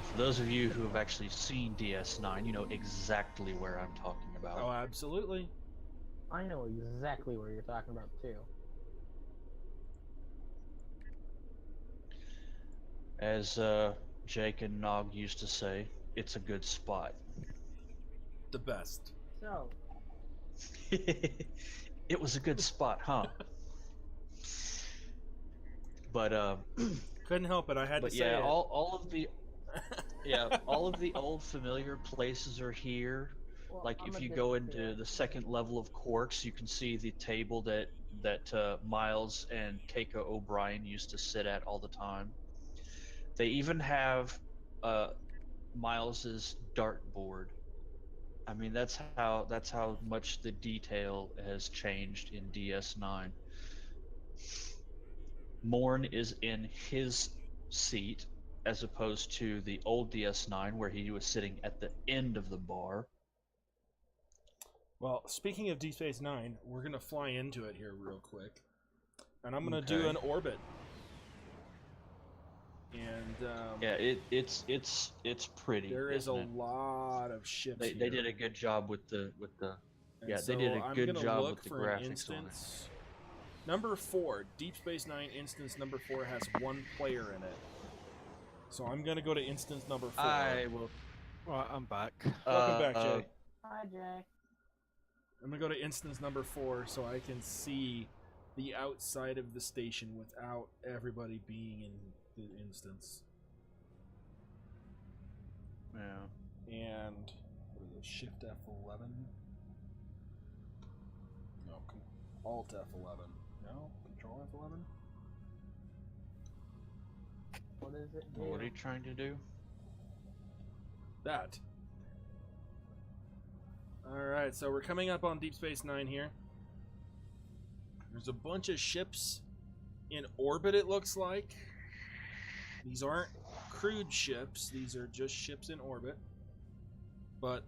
Speaker 3: For those of you who have actually seen DS9, you know exactly where I'm talking about.
Speaker 1: Oh, absolutely.
Speaker 5: I know exactly where you're talking about, too.
Speaker 3: As Jake and Nog used to say, it's a good spot.
Speaker 1: The best.
Speaker 5: So.
Speaker 3: It was a good spot, huh? But
Speaker 1: couldn't help it. I had to say
Speaker 3: yeah,
Speaker 1: it.
Speaker 3: all of the all of the old familiar places are here.
Speaker 5: Well,
Speaker 3: like if you go into the second level of Quarks, you can see the table that Miles and Keiko O'Brien used to sit at all the time. They even have Miles's dartboard. I mean, that's how much the detail has changed in DS9. Morn is in his seat as opposed to the old DS9 where he was sitting at the end of the bar.
Speaker 1: Well, speaking of Deep Space Nine, we're going to fly into it here real quick. And I'm going to do an orbit. And
Speaker 3: yeah, it's pretty.
Speaker 1: There is a lot of ships.
Speaker 3: They did a good job with the
Speaker 1: And
Speaker 3: Yeah,
Speaker 1: so
Speaker 3: they did a
Speaker 1: I'm
Speaker 3: good
Speaker 1: gonna
Speaker 3: job
Speaker 1: look
Speaker 3: with the
Speaker 1: for an
Speaker 3: graphics on it.
Speaker 1: instance. Number 4, Deep Space Nine instance number 4 has 1 player in it. So I'm gonna go to instance number 4.
Speaker 3: I will.
Speaker 4: Right, I'm back.
Speaker 1: Welcome back, Jay.
Speaker 5: Hi, Jay.
Speaker 1: I'm gonna go to instance number 4 so I can see the outside of the station without everybody being in the instance.
Speaker 3: Yeah.
Speaker 1: And what is it? Shift F11? No, Alt F11. No, Control F11.
Speaker 5: What is it?
Speaker 3: What are you trying to do?
Speaker 1: That. Alright, so we're coming up on Deep Space Nine here. There's a bunch of ships in orbit, it looks like. These aren't crewed ships, these are just ships in orbit. But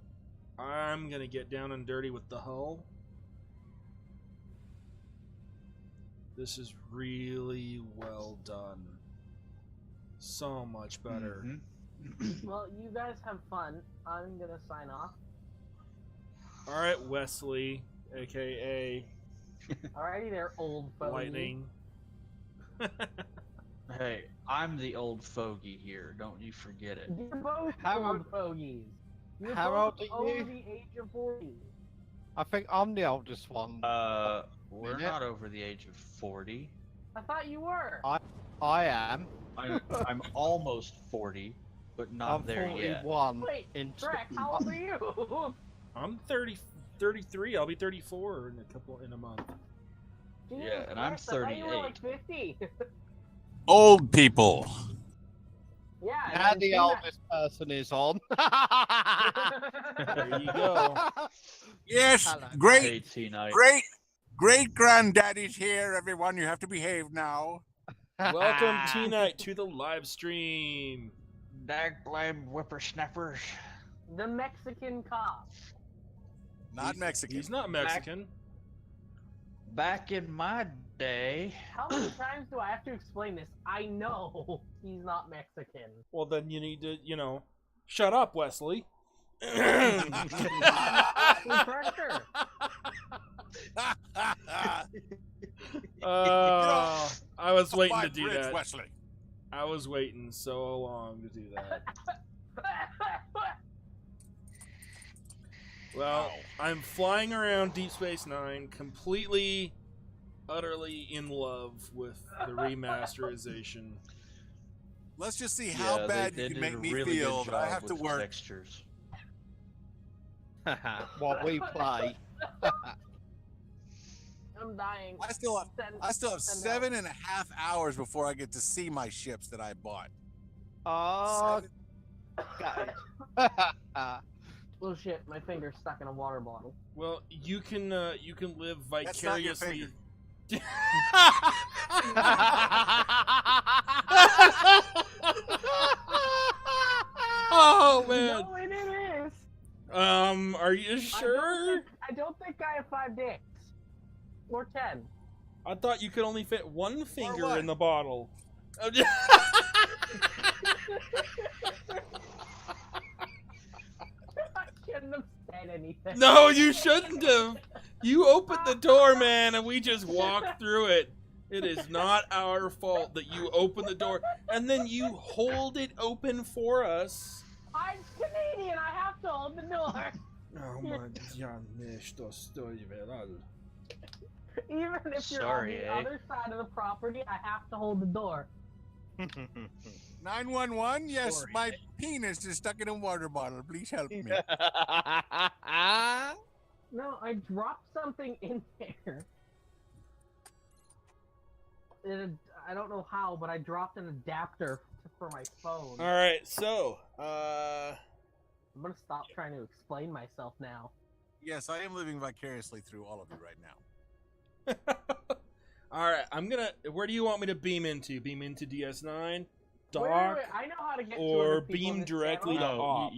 Speaker 1: I'm gonna get down and dirty with the hull. This is really well done. So much better.
Speaker 5: Well, you guys have fun. I'm gonna sign off.
Speaker 1: Alright, Wesley, aka
Speaker 5: Alrighty there, old fogey.
Speaker 1: Lightning.
Speaker 3: Hey, I'm the old fogey here. Don't you forget it.
Speaker 5: You're both
Speaker 4: How
Speaker 5: old
Speaker 4: old-
Speaker 5: fogies. You're
Speaker 4: how
Speaker 5: both
Speaker 4: old are
Speaker 5: over
Speaker 4: you?
Speaker 5: the age of 40.
Speaker 4: I think I'm the oldest one.
Speaker 3: We're not over the age of 40.
Speaker 5: I thought you were.
Speaker 4: I am.
Speaker 3: I'm almost 40, but not
Speaker 4: I'm
Speaker 3: there yet.
Speaker 4: 41.
Speaker 5: Wait,
Speaker 4: in
Speaker 5: Trek, how old are you?
Speaker 1: I'm 33. I'll be 34 in a month.
Speaker 5: Jesus
Speaker 3: Yeah, and I'm
Speaker 5: Christ, I thought you were like
Speaker 3: 38.
Speaker 5: 50.
Speaker 14: Old people.
Speaker 5: Yeah.
Speaker 4: Now
Speaker 5: and
Speaker 4: the
Speaker 5: then
Speaker 4: oldest person is on.
Speaker 1: There you go.
Speaker 14: Yes,
Speaker 4: Hello.
Speaker 14: great,
Speaker 3: T-Night.
Speaker 14: great granddaddy's here, everyone. You have to behave now.
Speaker 1: Welcome tonight to the live stream.
Speaker 3: Dag-blame whippersnappers.
Speaker 5: The Mexican cop.
Speaker 14: Not Mexican.
Speaker 1: He's not Mexican.
Speaker 3: Back in my day.
Speaker 5: How many times do I have to explain this? I know he's not Mexican.
Speaker 1: Well, then you need to, shut up, Wesley.
Speaker 5: Pressure.
Speaker 1: I was
Speaker 14: Off
Speaker 1: waiting
Speaker 14: my
Speaker 1: to do
Speaker 14: bridge,
Speaker 1: that.
Speaker 14: Wesley.
Speaker 1: I was waiting so long to do that. Well, I'm flying around Deep Space Nine, completely, utterly in love with the remasterization.
Speaker 14: Let's just see how
Speaker 3: Yeah,
Speaker 14: bad
Speaker 3: they
Speaker 14: you can
Speaker 3: did
Speaker 14: make
Speaker 3: a
Speaker 14: me
Speaker 3: really
Speaker 14: feel
Speaker 3: good
Speaker 14: that I
Speaker 3: job
Speaker 14: have to
Speaker 3: with
Speaker 14: work.
Speaker 3: Textures.
Speaker 4: What we play.
Speaker 5: I'm dying.
Speaker 14: I still have
Speaker 5: Send
Speaker 14: 7.5 hours before I get to see my ships that I bought.
Speaker 4: Oh,
Speaker 5: Oh shit, my finger's stuck in a water bottle.
Speaker 1: Well, you can live
Speaker 14: That's not your
Speaker 1: vicariously.
Speaker 14: finger.
Speaker 1: Oh man.
Speaker 5: No, it is.
Speaker 1: Are you sure?
Speaker 5: I don't think I have 5 dicks. Or 10.
Speaker 1: I thought you could only fit one finger
Speaker 14: what?
Speaker 1: in the bottle.
Speaker 5: I shouldn't have said anything.
Speaker 1: No, you shouldn't have. You opened the door, man, and we just walked through it. It is not our fault that you opened the door and then you hold it open for us.
Speaker 5: I'm Canadian. I have to hold the door.
Speaker 1: Oh my God, что стоит верал.
Speaker 5: Even if you're
Speaker 3: Sorry,
Speaker 5: on the other side of the property, I have to hold the door.
Speaker 14: 911. Yes,
Speaker 3: Sorry.
Speaker 14: my penis is stuck in a water bottle. Please help me.
Speaker 5: No, I dropped something in there. I don't know how, but I dropped an adapter for my phone.
Speaker 1: All right, so
Speaker 5: I'm gonna stop trying to explain myself now.
Speaker 14: Yes, I am living vicariously through all of you right now.
Speaker 1: all right, I'm gonna. Where do you want me to beam into? Beam into DS9, dock,
Speaker 5: Wait, I know how to get
Speaker 1: or
Speaker 5: 200 people
Speaker 1: beam
Speaker 5: in this
Speaker 1: directly to
Speaker 5: channel.
Speaker 1: ops?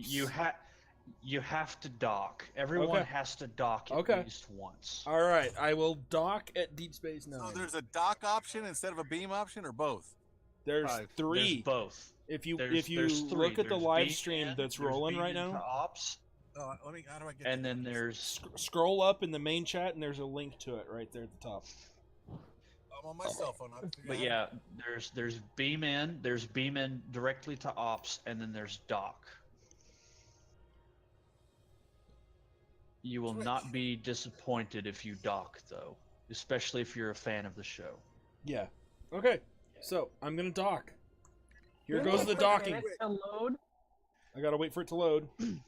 Speaker 3: You have to dock. Everyone
Speaker 1: Okay.
Speaker 3: has to dock at
Speaker 1: Okay.
Speaker 3: least once.
Speaker 1: All right, I will dock at Deep Space Nine.
Speaker 14: So there's a dock option instead of a beam option, or both?
Speaker 1: There's
Speaker 4: Five.
Speaker 1: three.
Speaker 3: There's both.
Speaker 1: If you
Speaker 3: There's three.
Speaker 1: look at the
Speaker 3: There's
Speaker 1: live
Speaker 3: beam
Speaker 1: stream
Speaker 3: in,
Speaker 1: that's
Speaker 3: there's
Speaker 1: rolling right
Speaker 3: beam into
Speaker 1: now,
Speaker 3: Ops,
Speaker 14: Oh, let me. How do I get?
Speaker 3: And then there's
Speaker 1: Scroll up in the main chat, and there's a link to it right there at the top.
Speaker 14: I'm on my cell phone.
Speaker 3: But yeah, there's beam in, directly to ops, and then there's dock. You will not be disappointed if you dock, though, especially if you're a fan of the show.
Speaker 1: Yeah. Okay. So I'm gonna dock. Here
Speaker 5: You
Speaker 1: goes
Speaker 5: wait
Speaker 1: the
Speaker 5: for a
Speaker 1: docking.
Speaker 5: minute to load.
Speaker 1: I gotta wait for it to load.
Speaker 5: You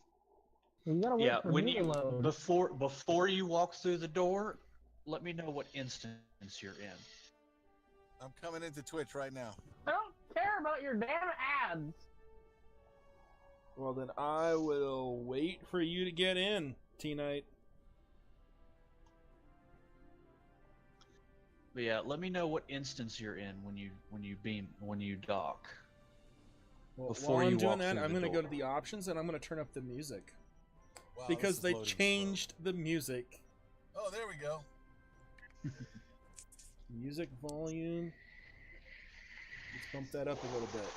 Speaker 5: gotta wait
Speaker 3: Yeah,
Speaker 5: for
Speaker 3: when
Speaker 5: me to
Speaker 3: you
Speaker 5: load.
Speaker 3: before you walk through the door, let me know what instance you're in.
Speaker 14: I'm coming into Twitch right now.
Speaker 5: I don't care about your damn ads.
Speaker 1: Well, then I will wait for you to get in, T-Knight.
Speaker 3: But yeah, let me know what instance you're in when you dock.
Speaker 1: Well,
Speaker 3: Before
Speaker 1: while I'm
Speaker 3: you
Speaker 1: doing
Speaker 3: walk
Speaker 1: that,
Speaker 3: through
Speaker 1: I'm
Speaker 3: the
Speaker 1: going to go
Speaker 3: door.
Speaker 1: to the options and I'm going to turn up the music.
Speaker 14: Wow,
Speaker 1: Because
Speaker 14: this
Speaker 1: they
Speaker 14: is loading
Speaker 1: changed the music.
Speaker 14: slow. Oh, there we go.
Speaker 1: Music volume. Let's bump that up a little bit.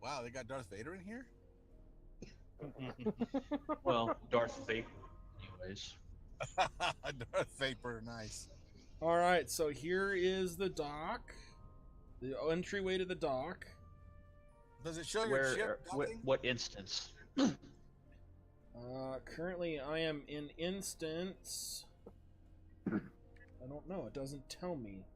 Speaker 14: Wow, they got Darth Vader in here.
Speaker 3: Well, Darth Vader, anyways.
Speaker 14: Darth Vapor, nice.
Speaker 1: All right, so here is the dock. The entryway to the dock.
Speaker 14: Does it show your ship?
Speaker 3: What instance?
Speaker 1: Currently, I am in instance. I don't know. It doesn't tell me.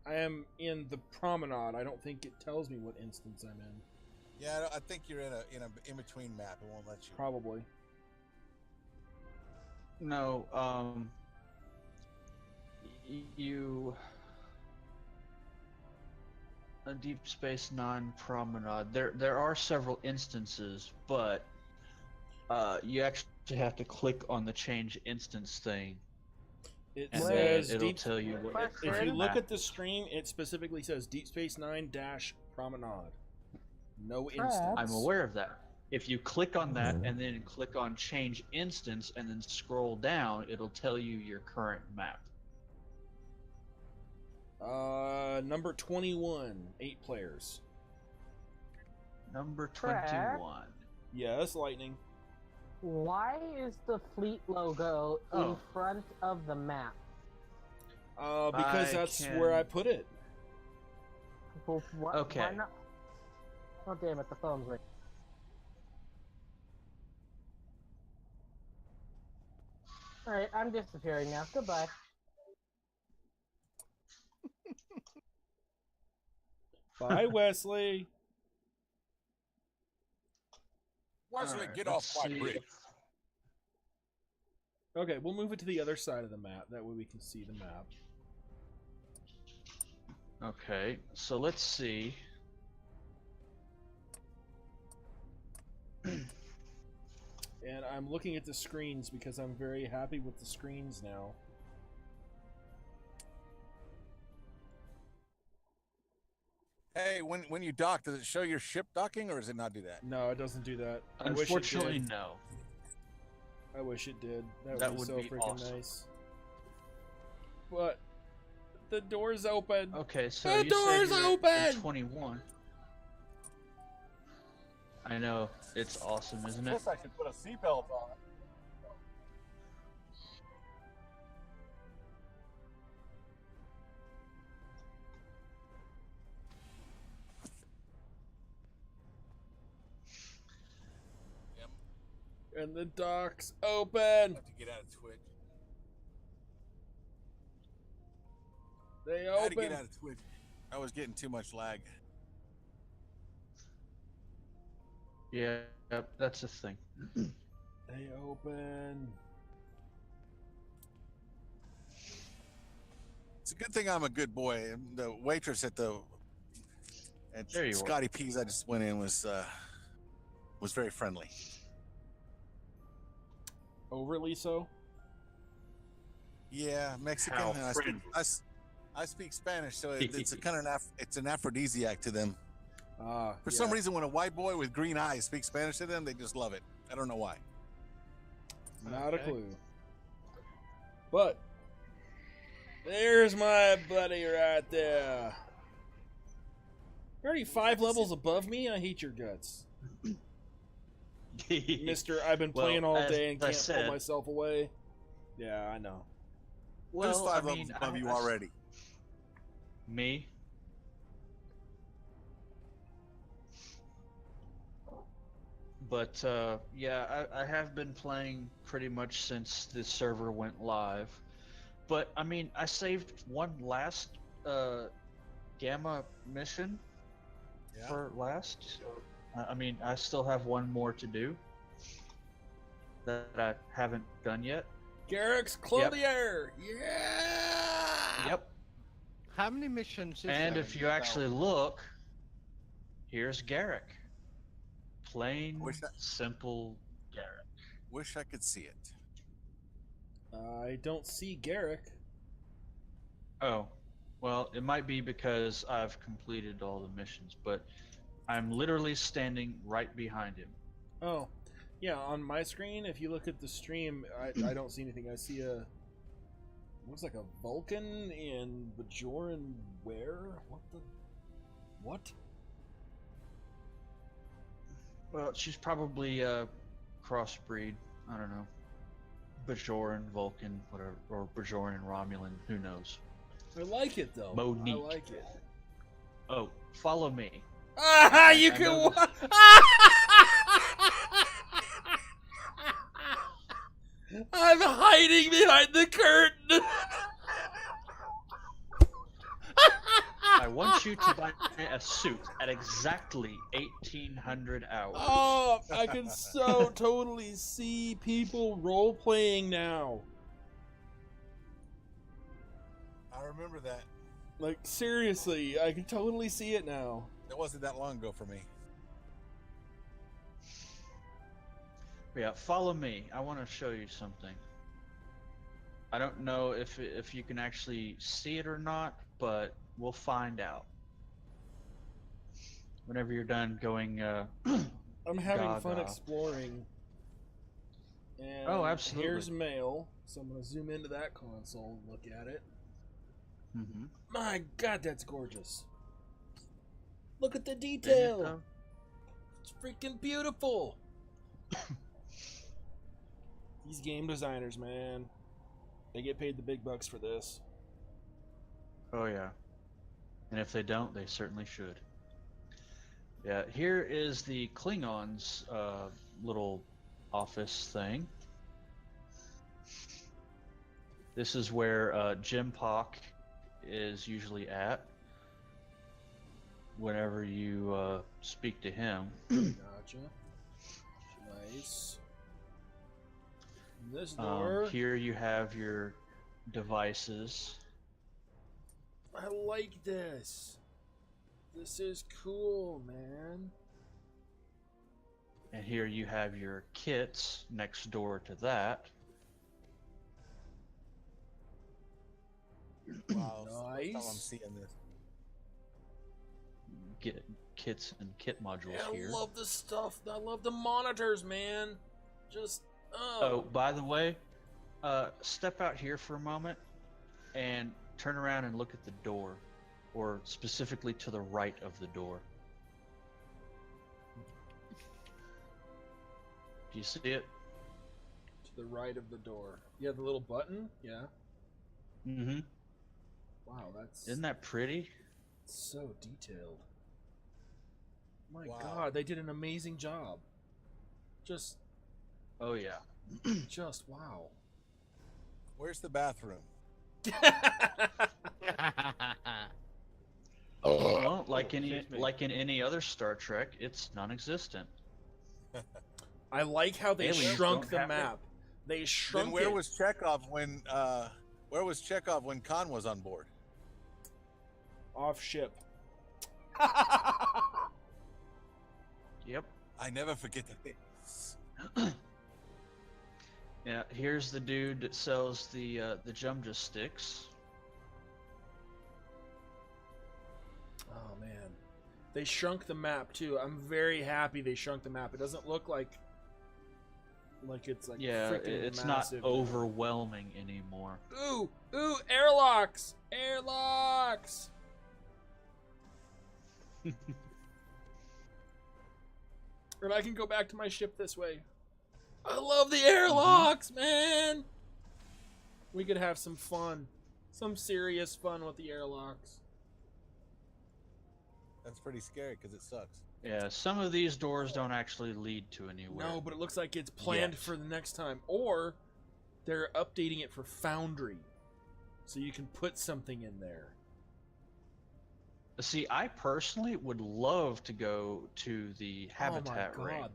Speaker 1: I am in the promenade. I don't think it tells me what instance I'm in.
Speaker 14: Yeah, I think you're in a in between map. It won't let you.
Speaker 1: Probably.
Speaker 3: No, you a Deep Space Nine promenade. There are several instances, but you actually have to click on the change instance thing.
Speaker 1: It
Speaker 3: and
Speaker 1: says
Speaker 3: then it'll
Speaker 1: Deep.
Speaker 3: tell you what.
Speaker 1: If you look at the screen, it specifically says Deep Space Nine Promenade. No instance.
Speaker 3: I'm aware of that. If you click on that and then click on change instance and then scroll down, it'll tell you your current map.
Speaker 1: Number 21, 8 players.
Speaker 3: Number
Speaker 5: Track.
Speaker 3: 21.
Speaker 1: Yes, Lightning.
Speaker 5: Why is the fleet logo in front of the map?
Speaker 1: Because that's where I put it.
Speaker 5: Well,
Speaker 3: Okay.
Speaker 5: Why not? Oh damn it! The phone's ringing. All right, I'm disappearing now. Goodbye.
Speaker 1: Bye, Wesley.
Speaker 14: Wesley,
Speaker 3: Alright,
Speaker 14: get off
Speaker 3: let's
Speaker 14: my
Speaker 3: see.
Speaker 14: bridge.
Speaker 1: Okay, we'll move it to the other side of the map. That way we can see the map.
Speaker 3: Okay, so let's see.
Speaker 1: And I'm looking at the screens because I'm very happy with the screens now.
Speaker 14: Hey, when you dock, does it show your ship docking, or does it not do that?
Speaker 1: No, it doesn't do that.
Speaker 3: Unfortunately,
Speaker 1: I wish it did.
Speaker 3: no.
Speaker 1: I wish it did. That,
Speaker 3: That
Speaker 1: would
Speaker 3: would
Speaker 1: be so
Speaker 3: be
Speaker 1: freaking
Speaker 3: awesome.
Speaker 1: nice. But the door's open.
Speaker 3: Okay, so
Speaker 1: The
Speaker 3: you
Speaker 1: door's
Speaker 3: said you're
Speaker 1: open!
Speaker 3: at 21. I know, it's awesome, isn't it?
Speaker 14: Guess I should put a seatbelt on.
Speaker 1: And the dock's open.
Speaker 14: I have to get out of Twitch.
Speaker 1: They
Speaker 14: I had to get
Speaker 1: open.
Speaker 14: out of Twitch. I was getting too much lag.
Speaker 3: Yeah, yep, that's the thing.
Speaker 1: They open.
Speaker 14: It's a good thing I'm a good boy. And the waitress at
Speaker 3: There you are.
Speaker 14: Scotty P's I just went in was very friendly.
Speaker 1: Overly so.
Speaker 14: Yeah, Mexican.
Speaker 3: How
Speaker 14: And
Speaker 3: friendly.
Speaker 14: I speak Spanish, so it's a kind of it's an aphrodisiac to them. For
Speaker 1: Yeah.
Speaker 14: some reason, when a white boy with green eyes speaks Spanish to them, they just love it. I don't know why.
Speaker 1: Not a clue. But there's my buddy right there. You're already 5 levels above me. I hate your guts, Mister. I've been playing all day and can't pull myself away. Yeah, I know.
Speaker 14: Who's 5 levels above you already?
Speaker 3: Me. But yeah, I have been playing pretty much since the server went live. But I mean, I saved one last Gamma mission for last. I mean, I still have one more to do that I haven't done yet.
Speaker 1: Garrick's Clothier! Yeah!
Speaker 3: Yep.
Speaker 4: How many missions is
Speaker 3: And
Speaker 4: there
Speaker 3: if
Speaker 4: in
Speaker 3: you
Speaker 4: the
Speaker 3: actually
Speaker 4: belt?
Speaker 3: look, here's Garrick. Plain, simple Garrick.
Speaker 14: Wish I could see it.
Speaker 1: I don't see Garrick.
Speaker 3: Oh, well, it might be because I've completed all the missions, but I'm literally standing right behind him.
Speaker 1: Oh, yeah. On my screen, if you look at the stream, I don't see anything. I see a looks like a Vulcan in Bajoran wear. What the? What?
Speaker 3: Well, she's probably a crossbreed. I don't know. Bajoran, Vulcan, whatever, or Bajoran and Romulan. Who knows?
Speaker 1: I like it though.
Speaker 3: Monique.
Speaker 1: I like it.
Speaker 3: Oh, follow me.
Speaker 1: Ah, you can. I'm hiding behind the curtain.
Speaker 3: I want you to buy a suit at exactly 1800 hours.
Speaker 1: Oh, I can so totally see people role playing now.
Speaker 14: I remember that.
Speaker 1: Like seriously, I can totally see it now.
Speaker 14: It wasn't that long ago for me.
Speaker 3: Yeah, follow me. I want to show you something. I don't know if you can actually see it or not, but we'll find out. Whenever you're done going,
Speaker 1: I'm having fun exploring. And
Speaker 3: oh, absolutely.
Speaker 1: Here's mail, so I'm gonna zoom into that console and look at it.
Speaker 3: Mm-hmm.
Speaker 1: My God, that's gorgeous! Look at the detail. It's freaking beautiful. These game designers, man, they get paid the big bucks for this.
Speaker 3: Oh yeah, and if they don't, they certainly should. Yeah, here is the Klingons' little office thing. This is where Jim Pock is usually at whenever you speak to him.
Speaker 1: Gotcha. Nice. This door.
Speaker 3: Here you have your devices.
Speaker 1: I like this. This is cool, man.
Speaker 3: And here you have your kits next door to that.
Speaker 14: Wow,
Speaker 1: Nice.
Speaker 14: First time I'm seeing this.
Speaker 3: Get kits and kit modules
Speaker 1: Yeah,
Speaker 3: here.
Speaker 1: I love the stuff. I love the monitors, man. Just
Speaker 3: Oh, by the way, step out here for a moment and turn around and look at the door, or specifically to the right of the door. Do you see it?
Speaker 1: To the right of the door. Yeah, the little button. Yeah.
Speaker 3: Mm-hmm.
Speaker 1: Wow, that's
Speaker 3: Isn't that pretty?
Speaker 1: so detailed. My
Speaker 14: Wow.
Speaker 1: God, they did an amazing job. Just,
Speaker 3: Oh yeah.
Speaker 1: just wow.
Speaker 14: Where's the bathroom?
Speaker 3: Well, like in any other Star Trek, it's non-existent.
Speaker 1: I like how they
Speaker 3: Aliens
Speaker 1: shrunk
Speaker 3: don't
Speaker 1: the
Speaker 3: have it.
Speaker 1: map. They shrunk
Speaker 14: Then where
Speaker 1: it.
Speaker 14: was Chekhov when Khan was on board?
Speaker 1: Off ship.
Speaker 3: Yep.
Speaker 14: I never forget that.
Speaker 3: Yeah. Here's the dude that sells the Jumja sticks.
Speaker 1: Oh man, they shrunk the map too. I'm very happy they shrunk the map. It doesn't look like it's like
Speaker 3: Yeah,
Speaker 1: freaking
Speaker 3: it's not
Speaker 1: massive.
Speaker 3: overwhelming anymore.
Speaker 1: Ooh, airlocks, airlocks. And I can go back to my ship this way. I love the airlocks, man! We could have some fun. Some serious fun with the airlocks.
Speaker 14: That's pretty scary because it sucks.
Speaker 3: Yeah, some of these doors don't actually lead to anywhere.
Speaker 1: No, but it looks like it's planned for the next time. Or they're updating it for Foundry. So you can put something in there.
Speaker 3: See, I personally would love to go to the habitat
Speaker 1: oh my
Speaker 3: ring.
Speaker 1: god,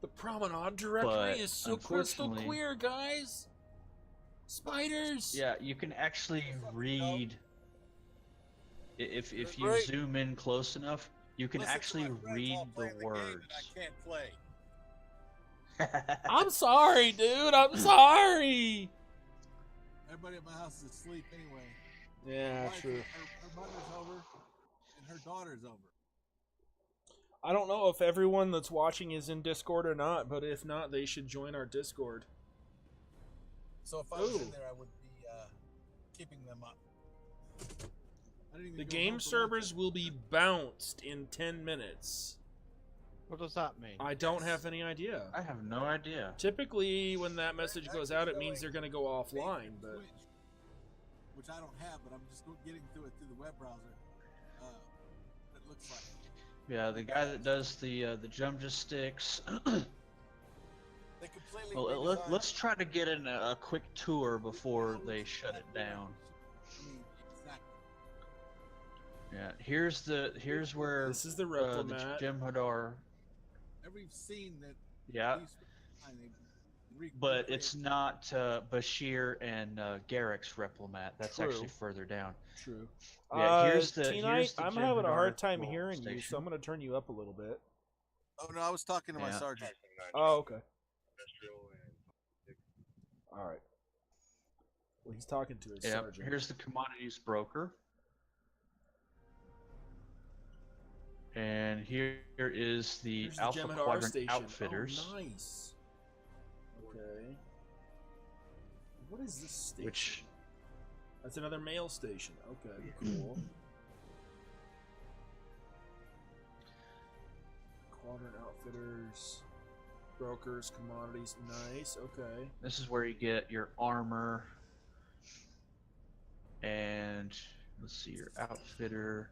Speaker 1: the promenade directory is so crystal clear, guys. Spiders.
Speaker 3: Yeah, you can actually read. If you zoom in close enough, you can actually read the words.
Speaker 14: I can't play.
Speaker 1: I'm sorry, dude. I'm sorry.
Speaker 14: Everybody at my house is asleep anyway.
Speaker 1: Yeah,
Speaker 14: wife,
Speaker 1: true.
Speaker 14: Her mother's over, and her daughter's over.
Speaker 1: I don't know if everyone that's watching is in Discord or not, but if not, they should join our Discord.
Speaker 14: So if I was in there, I would be keeping them up.
Speaker 1: The game servers will be bounced in 10 minutes.
Speaker 4: What does that mean?
Speaker 1: I don't have any idea.
Speaker 3: I have no idea.
Speaker 1: Typically, when that message goes out, it means they're going to go offline, but...
Speaker 14: Which I don't have, but I'm just getting through it through the web browser. It looks like.
Speaker 3: Yeah, the guy that does the jump sticks.
Speaker 14: They completely
Speaker 3: Well, let's try to get in a quick tour before they shut it down. Yeah, here's where
Speaker 1: this is the
Speaker 3: the
Speaker 1: Replomat.
Speaker 3: Gem Hadar.
Speaker 14: Every scene that.
Speaker 3: Yeah. But it's not Bashir and Garrick's Replomat. That's
Speaker 1: True.
Speaker 3: actually further down.
Speaker 1: True.
Speaker 3: Yeah, here's the
Speaker 1: I'm
Speaker 3: Gem
Speaker 1: having a
Speaker 3: Hadar
Speaker 1: hard time
Speaker 3: control
Speaker 1: hearing you,
Speaker 3: station.
Speaker 1: so I'm going to turn you up a little bit.
Speaker 14: Oh no, I was talking to my
Speaker 3: Yeah.
Speaker 14: sergeant.
Speaker 1: Oh, okay. All right. Well, he's talking to his
Speaker 3: Yeah,
Speaker 1: sergeant.
Speaker 3: here's the commodities broker. And here is the
Speaker 1: Here's the
Speaker 3: Alpha
Speaker 1: Gem Hadar
Speaker 3: Quadrant
Speaker 1: station.
Speaker 3: Outfitters.
Speaker 1: Oh, nice. Okay. What is this station?
Speaker 3: Which
Speaker 1: That's another mail station. Okay, cool. Quadrant Outfitters, brokers, commodities. Nice. Okay.
Speaker 3: this is where you get your armor. And let's see, your outfitter.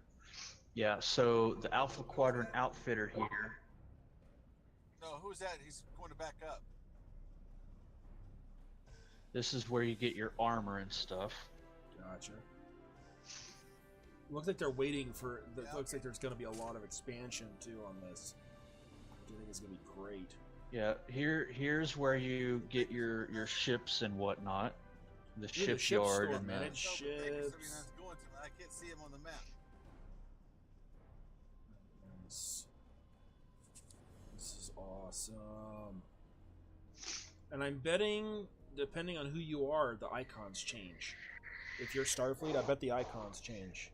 Speaker 3: Yeah, so the Alpha Quadrant Outfitter here.
Speaker 14: No, who's that? He's going to back up.
Speaker 3: This is where you get your armor and stuff.
Speaker 1: Gotcha. Looks like they're waiting for. Looks like there's going to be a lot of expansion too on this. I think it's going to be great.
Speaker 3: Yeah, here's where you get your ships and whatnot. The
Speaker 1: Ooh, the ship
Speaker 3: shipyard
Speaker 1: store,
Speaker 3: and
Speaker 1: man.
Speaker 3: the
Speaker 1: It's ships.
Speaker 14: I can't see him on the map.
Speaker 1: Nice. This is awesome. And I'm betting, depending on who you are, the icons change. If you're Starfleet, I bet the icons change.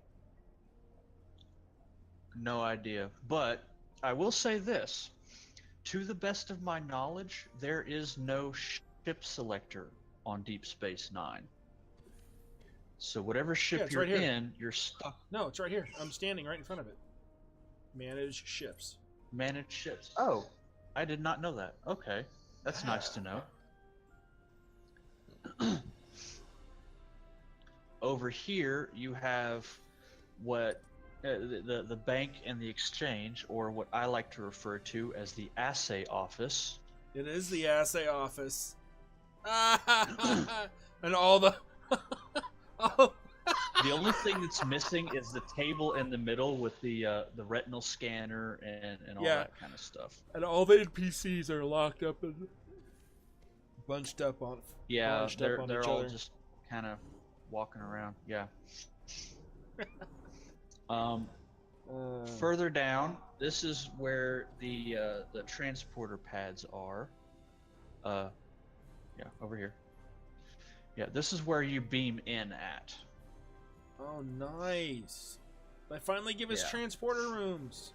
Speaker 3: No idea. But I will say this. To the best of my knowledge, there is no ship selector on Deep Space Nine. So whatever ship
Speaker 1: it's
Speaker 3: you're
Speaker 1: right here.
Speaker 3: in, you're stuck.
Speaker 1: No, it's right here. I'm standing right in front of it. Manage ships.
Speaker 3: Manage ships. Oh, I did not know that. Okay, that's nice to know. Over here, you have what the bank and the exchange, or what I like to refer to as the assay office.
Speaker 1: It is the assay office. And all the... oh.
Speaker 3: The only thing that's missing is the table in the middle with the retinal scanner and all that kind of stuff.
Speaker 1: And all the NPCs are locked up and bunched up on.
Speaker 3: Yeah,
Speaker 1: bunched
Speaker 3: they're
Speaker 1: up on
Speaker 3: they're
Speaker 1: each
Speaker 3: all
Speaker 1: other.
Speaker 3: just kind of walking around. Yeah. Further down, this is where the transporter pads are. Yeah, over here. Yeah, this is where you beam in at.
Speaker 1: Oh, nice. They finally give us transporter rooms.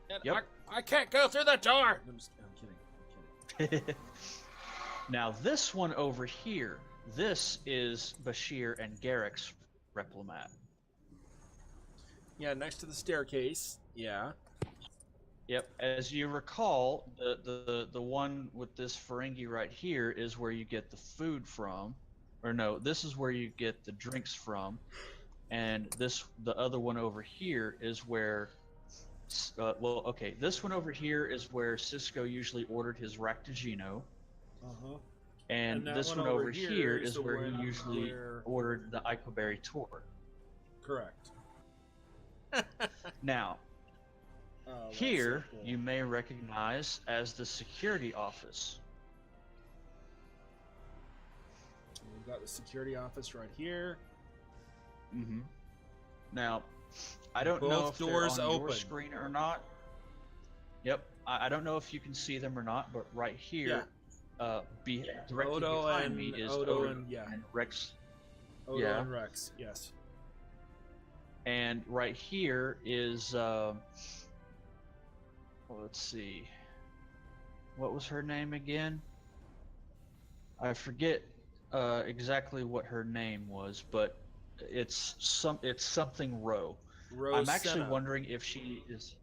Speaker 1: And
Speaker 3: Yep.
Speaker 1: I can't go through the door. I'm kidding.
Speaker 3: Now this one over here, this is Bashir and Garrick's Replomat.
Speaker 1: Yeah, next to the staircase. Yeah.
Speaker 3: Yep. As you recall, the one with this Ferengi right here is where you get the food from, or no, this is where you get the drinks from, and the other one over here is where. Well, okay, this one over here is where Cisco usually ordered his Ractigino.
Speaker 1: Uh-huh.
Speaker 3: And
Speaker 1: that
Speaker 3: this one over here is where he usually ordered the Icoberry Tour.
Speaker 1: Correct.
Speaker 3: Now,
Speaker 1: that's
Speaker 3: here
Speaker 1: so cool.
Speaker 3: you may recognize as the security office.
Speaker 1: We've got the security office right here.
Speaker 3: Mm-hmm. Now, I don't know
Speaker 1: Both
Speaker 3: if they're
Speaker 1: doors
Speaker 3: on your
Speaker 1: open.
Speaker 3: screen or not. Yep, I don't know if you can see them or not, but right here, directly
Speaker 1: Odo
Speaker 3: behind me is
Speaker 1: Odo
Speaker 3: and Rex.
Speaker 1: Odo
Speaker 3: Yeah.
Speaker 1: and Rex, yes.
Speaker 3: And right here is, well, let's see, what was her name again? I forget exactly what her name was, but it's something Rowe.
Speaker 1: Rose
Speaker 3: I'm actually
Speaker 1: Senna.
Speaker 3: wondering if she is,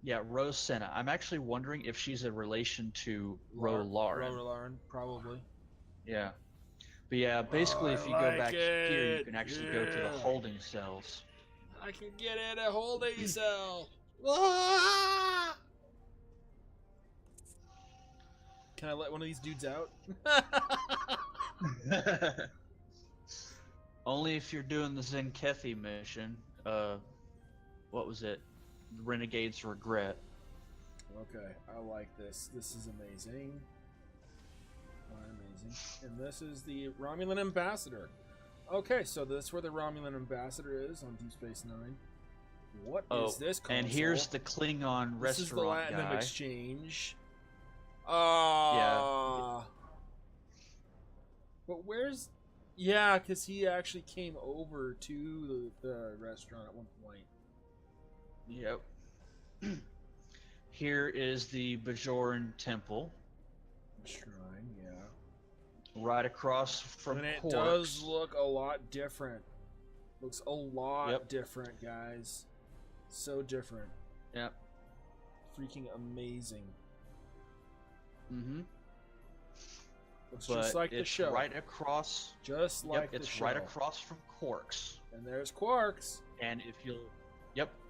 Speaker 3: yeah, Rose Senna. I'm actually wondering if she's a relation to Lauren.
Speaker 1: Lauren, probably.
Speaker 3: Yeah. But yeah, basically, if you go back here, you can actually go to the
Speaker 1: Yeah.
Speaker 3: holding cells.
Speaker 1: I can get in a holding cell. Ah! Can I let one of these dudes out?
Speaker 3: Only if you're doing the Zenkethi mission. What was it? Renegade's Regret.
Speaker 1: Okay, I like this. This is amazing. Amazing. And this is the Romulan Ambassador. Okay, so that's where the Romulan Ambassador is on Deep Space Nine. What is this console?
Speaker 3: And here's the Klingon
Speaker 1: This is the
Speaker 3: restaurant
Speaker 1: Latinum
Speaker 3: guy.
Speaker 1: Exchange.
Speaker 3: Yeah.
Speaker 1: But where's... Yeah, because he actually came over to the restaurant at one point.
Speaker 3: Yep. Here is the Bajoran Temple.
Speaker 1: Shrine, yeah.
Speaker 3: Right across from
Speaker 1: And it
Speaker 3: Quarks.
Speaker 1: does look a lot different. Looks a lot different, guys. So different.
Speaker 3: Yep.
Speaker 1: Freaking amazing.
Speaker 3: Mm-hmm.
Speaker 1: Looks
Speaker 3: But
Speaker 1: just like the
Speaker 3: it's
Speaker 1: show.
Speaker 3: right across.
Speaker 1: Just like the
Speaker 3: it's
Speaker 1: show.
Speaker 3: right across from Quarks.
Speaker 1: And there's Quarks.
Speaker 3: And if you'll,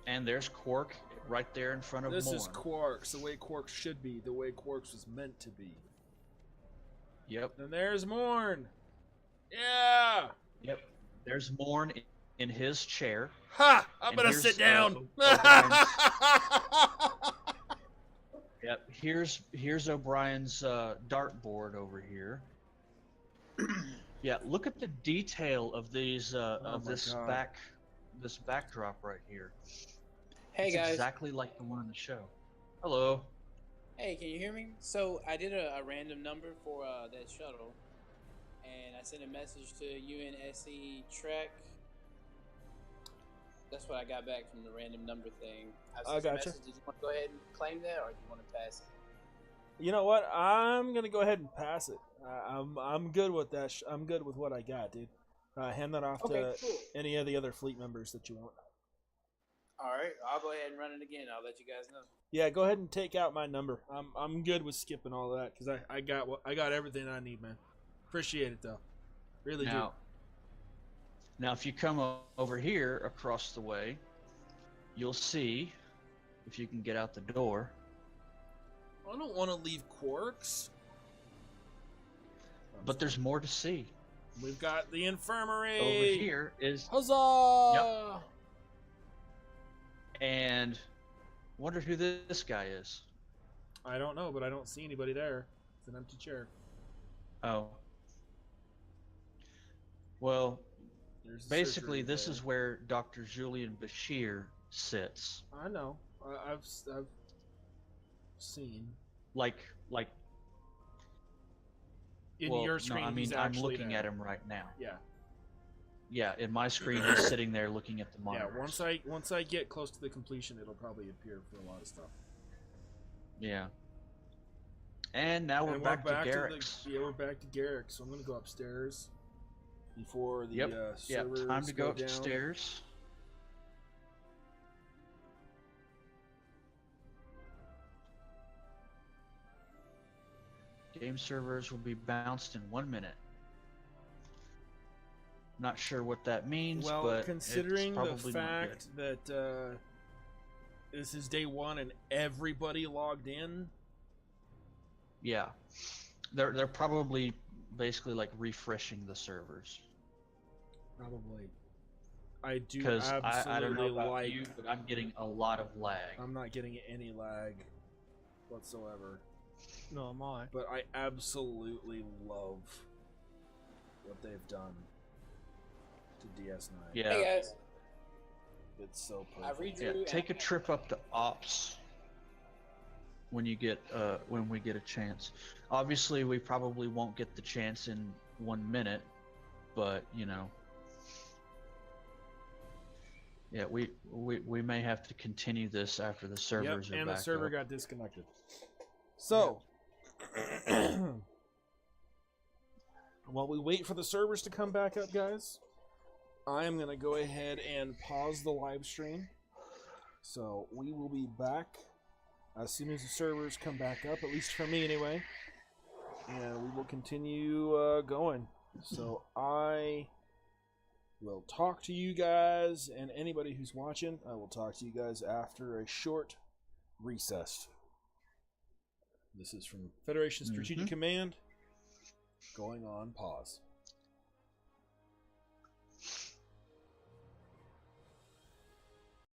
Speaker 3: and there's Quark right there in front of
Speaker 1: This
Speaker 3: Morn.
Speaker 1: is Quarks, the way Quarks should be, the way Quarks was meant to be.
Speaker 3: Yep.
Speaker 1: And there's Morn. Yeah.
Speaker 3: Yep. There's Morn in his chair.
Speaker 1: Ha! I'm
Speaker 3: And
Speaker 1: gonna
Speaker 3: here's,
Speaker 1: sit down.
Speaker 3: Yep. Here's O'Brien's dartboard over here. Yeah. Look at the detail of these of
Speaker 1: my
Speaker 3: this
Speaker 1: God.
Speaker 3: this backdrop right here.
Speaker 13: Hey
Speaker 3: It's
Speaker 13: guys.
Speaker 3: exactly like the one in the show. Hello.
Speaker 13: Hey, can you hear me? So I did a random number for that shuttle, and I sent a message to UNSC Trek. That's what I got back from the random number thing.
Speaker 1: I
Speaker 13: sent you a
Speaker 1: gotcha.
Speaker 13: message. Did you want to go ahead and claim that, or do you want to pass it?
Speaker 1: You know what? I'm gonna go ahead and pass it. I'm good with that. I'm good with what I got, dude. Hand that off
Speaker 13: Okay,
Speaker 1: to
Speaker 13: cool.
Speaker 1: any of the other fleet members that you want.
Speaker 13: All right, I'll go ahead and run it again. I'll let you guys know.
Speaker 1: Yeah, go ahead and take out my number. I'm good with skipping all that because I got everything I need, man. Appreciate it though, really do.
Speaker 3: Now, if you come over here across the way, you'll see, if you can get out the door.
Speaker 1: I don't want to leave Quarks.
Speaker 3: But there's more to see.
Speaker 1: We've got the infirmary.
Speaker 3: Over here is...
Speaker 1: Huzzah!
Speaker 3: Yep. And wonder who this guy is.
Speaker 1: I don't know, but I don't see anybody there. It's an empty chair.
Speaker 3: Oh. Well,
Speaker 1: There's the
Speaker 3: basically,
Speaker 1: surgery
Speaker 3: this
Speaker 1: bay.
Speaker 3: is where Dr. Julian Bashir sits.
Speaker 1: I know. I've seen.
Speaker 3: Like.
Speaker 1: In
Speaker 3: well,
Speaker 1: your screen,
Speaker 3: no, I mean,
Speaker 1: he's
Speaker 3: I'm
Speaker 1: actually
Speaker 3: looking
Speaker 1: there.
Speaker 3: at him right now.
Speaker 1: Yeah.
Speaker 3: Yeah, in my screen, he's sitting there looking at the
Speaker 1: Yeah.
Speaker 3: monitor.
Speaker 1: Once I get close to the completion, it'll probably appear for a lot of stuff.
Speaker 3: Yeah. And now we're
Speaker 1: And
Speaker 3: back to
Speaker 1: the,
Speaker 3: Garrick's.
Speaker 1: yeah, we're back to Garrick. So I'm gonna go upstairs before the
Speaker 3: Yep.
Speaker 1: servers
Speaker 3: Time to go
Speaker 1: down.
Speaker 3: upstairs. Game servers will be bounced in 1 minute. Not sure what that means,
Speaker 1: Well,
Speaker 3: but
Speaker 1: considering
Speaker 3: it's probably
Speaker 1: the
Speaker 3: not
Speaker 1: fact that this is day one and everybody logged in,
Speaker 3: good. Yeah, they're probably basically like refreshing the servers.
Speaker 1: probably. I do
Speaker 3: Because
Speaker 1: absolutely
Speaker 3: I don't know about
Speaker 1: like.
Speaker 3: you, but I'm getting a lot of lag.
Speaker 1: I'm not getting any lag whatsoever.
Speaker 4: No, am I?
Speaker 1: But I absolutely love what they've done to DS9.
Speaker 3: Yeah.
Speaker 13: Hey guys,
Speaker 1: It's so
Speaker 13: I
Speaker 1: perfect.
Speaker 3: Yeah,
Speaker 13: redrew.
Speaker 3: take a trip up to Ops when you get when we get a chance. Obviously, we probably won't get the chance in 1 minute, but you know, yeah, we may have to continue this after the servers are
Speaker 1: and
Speaker 3: back
Speaker 1: the server
Speaker 3: up.
Speaker 1: got disconnected. So, while we wait for the servers to come back up, guys, I am going to go ahead and pause the live stream. So, we will be back as soon as the servers come back up, at least for me anyway. And we will continue going. So, I will talk to you guys, and anybody who's watching, I will talk to you guys after a short recess. This is from Federation Strategic Command, going on pause.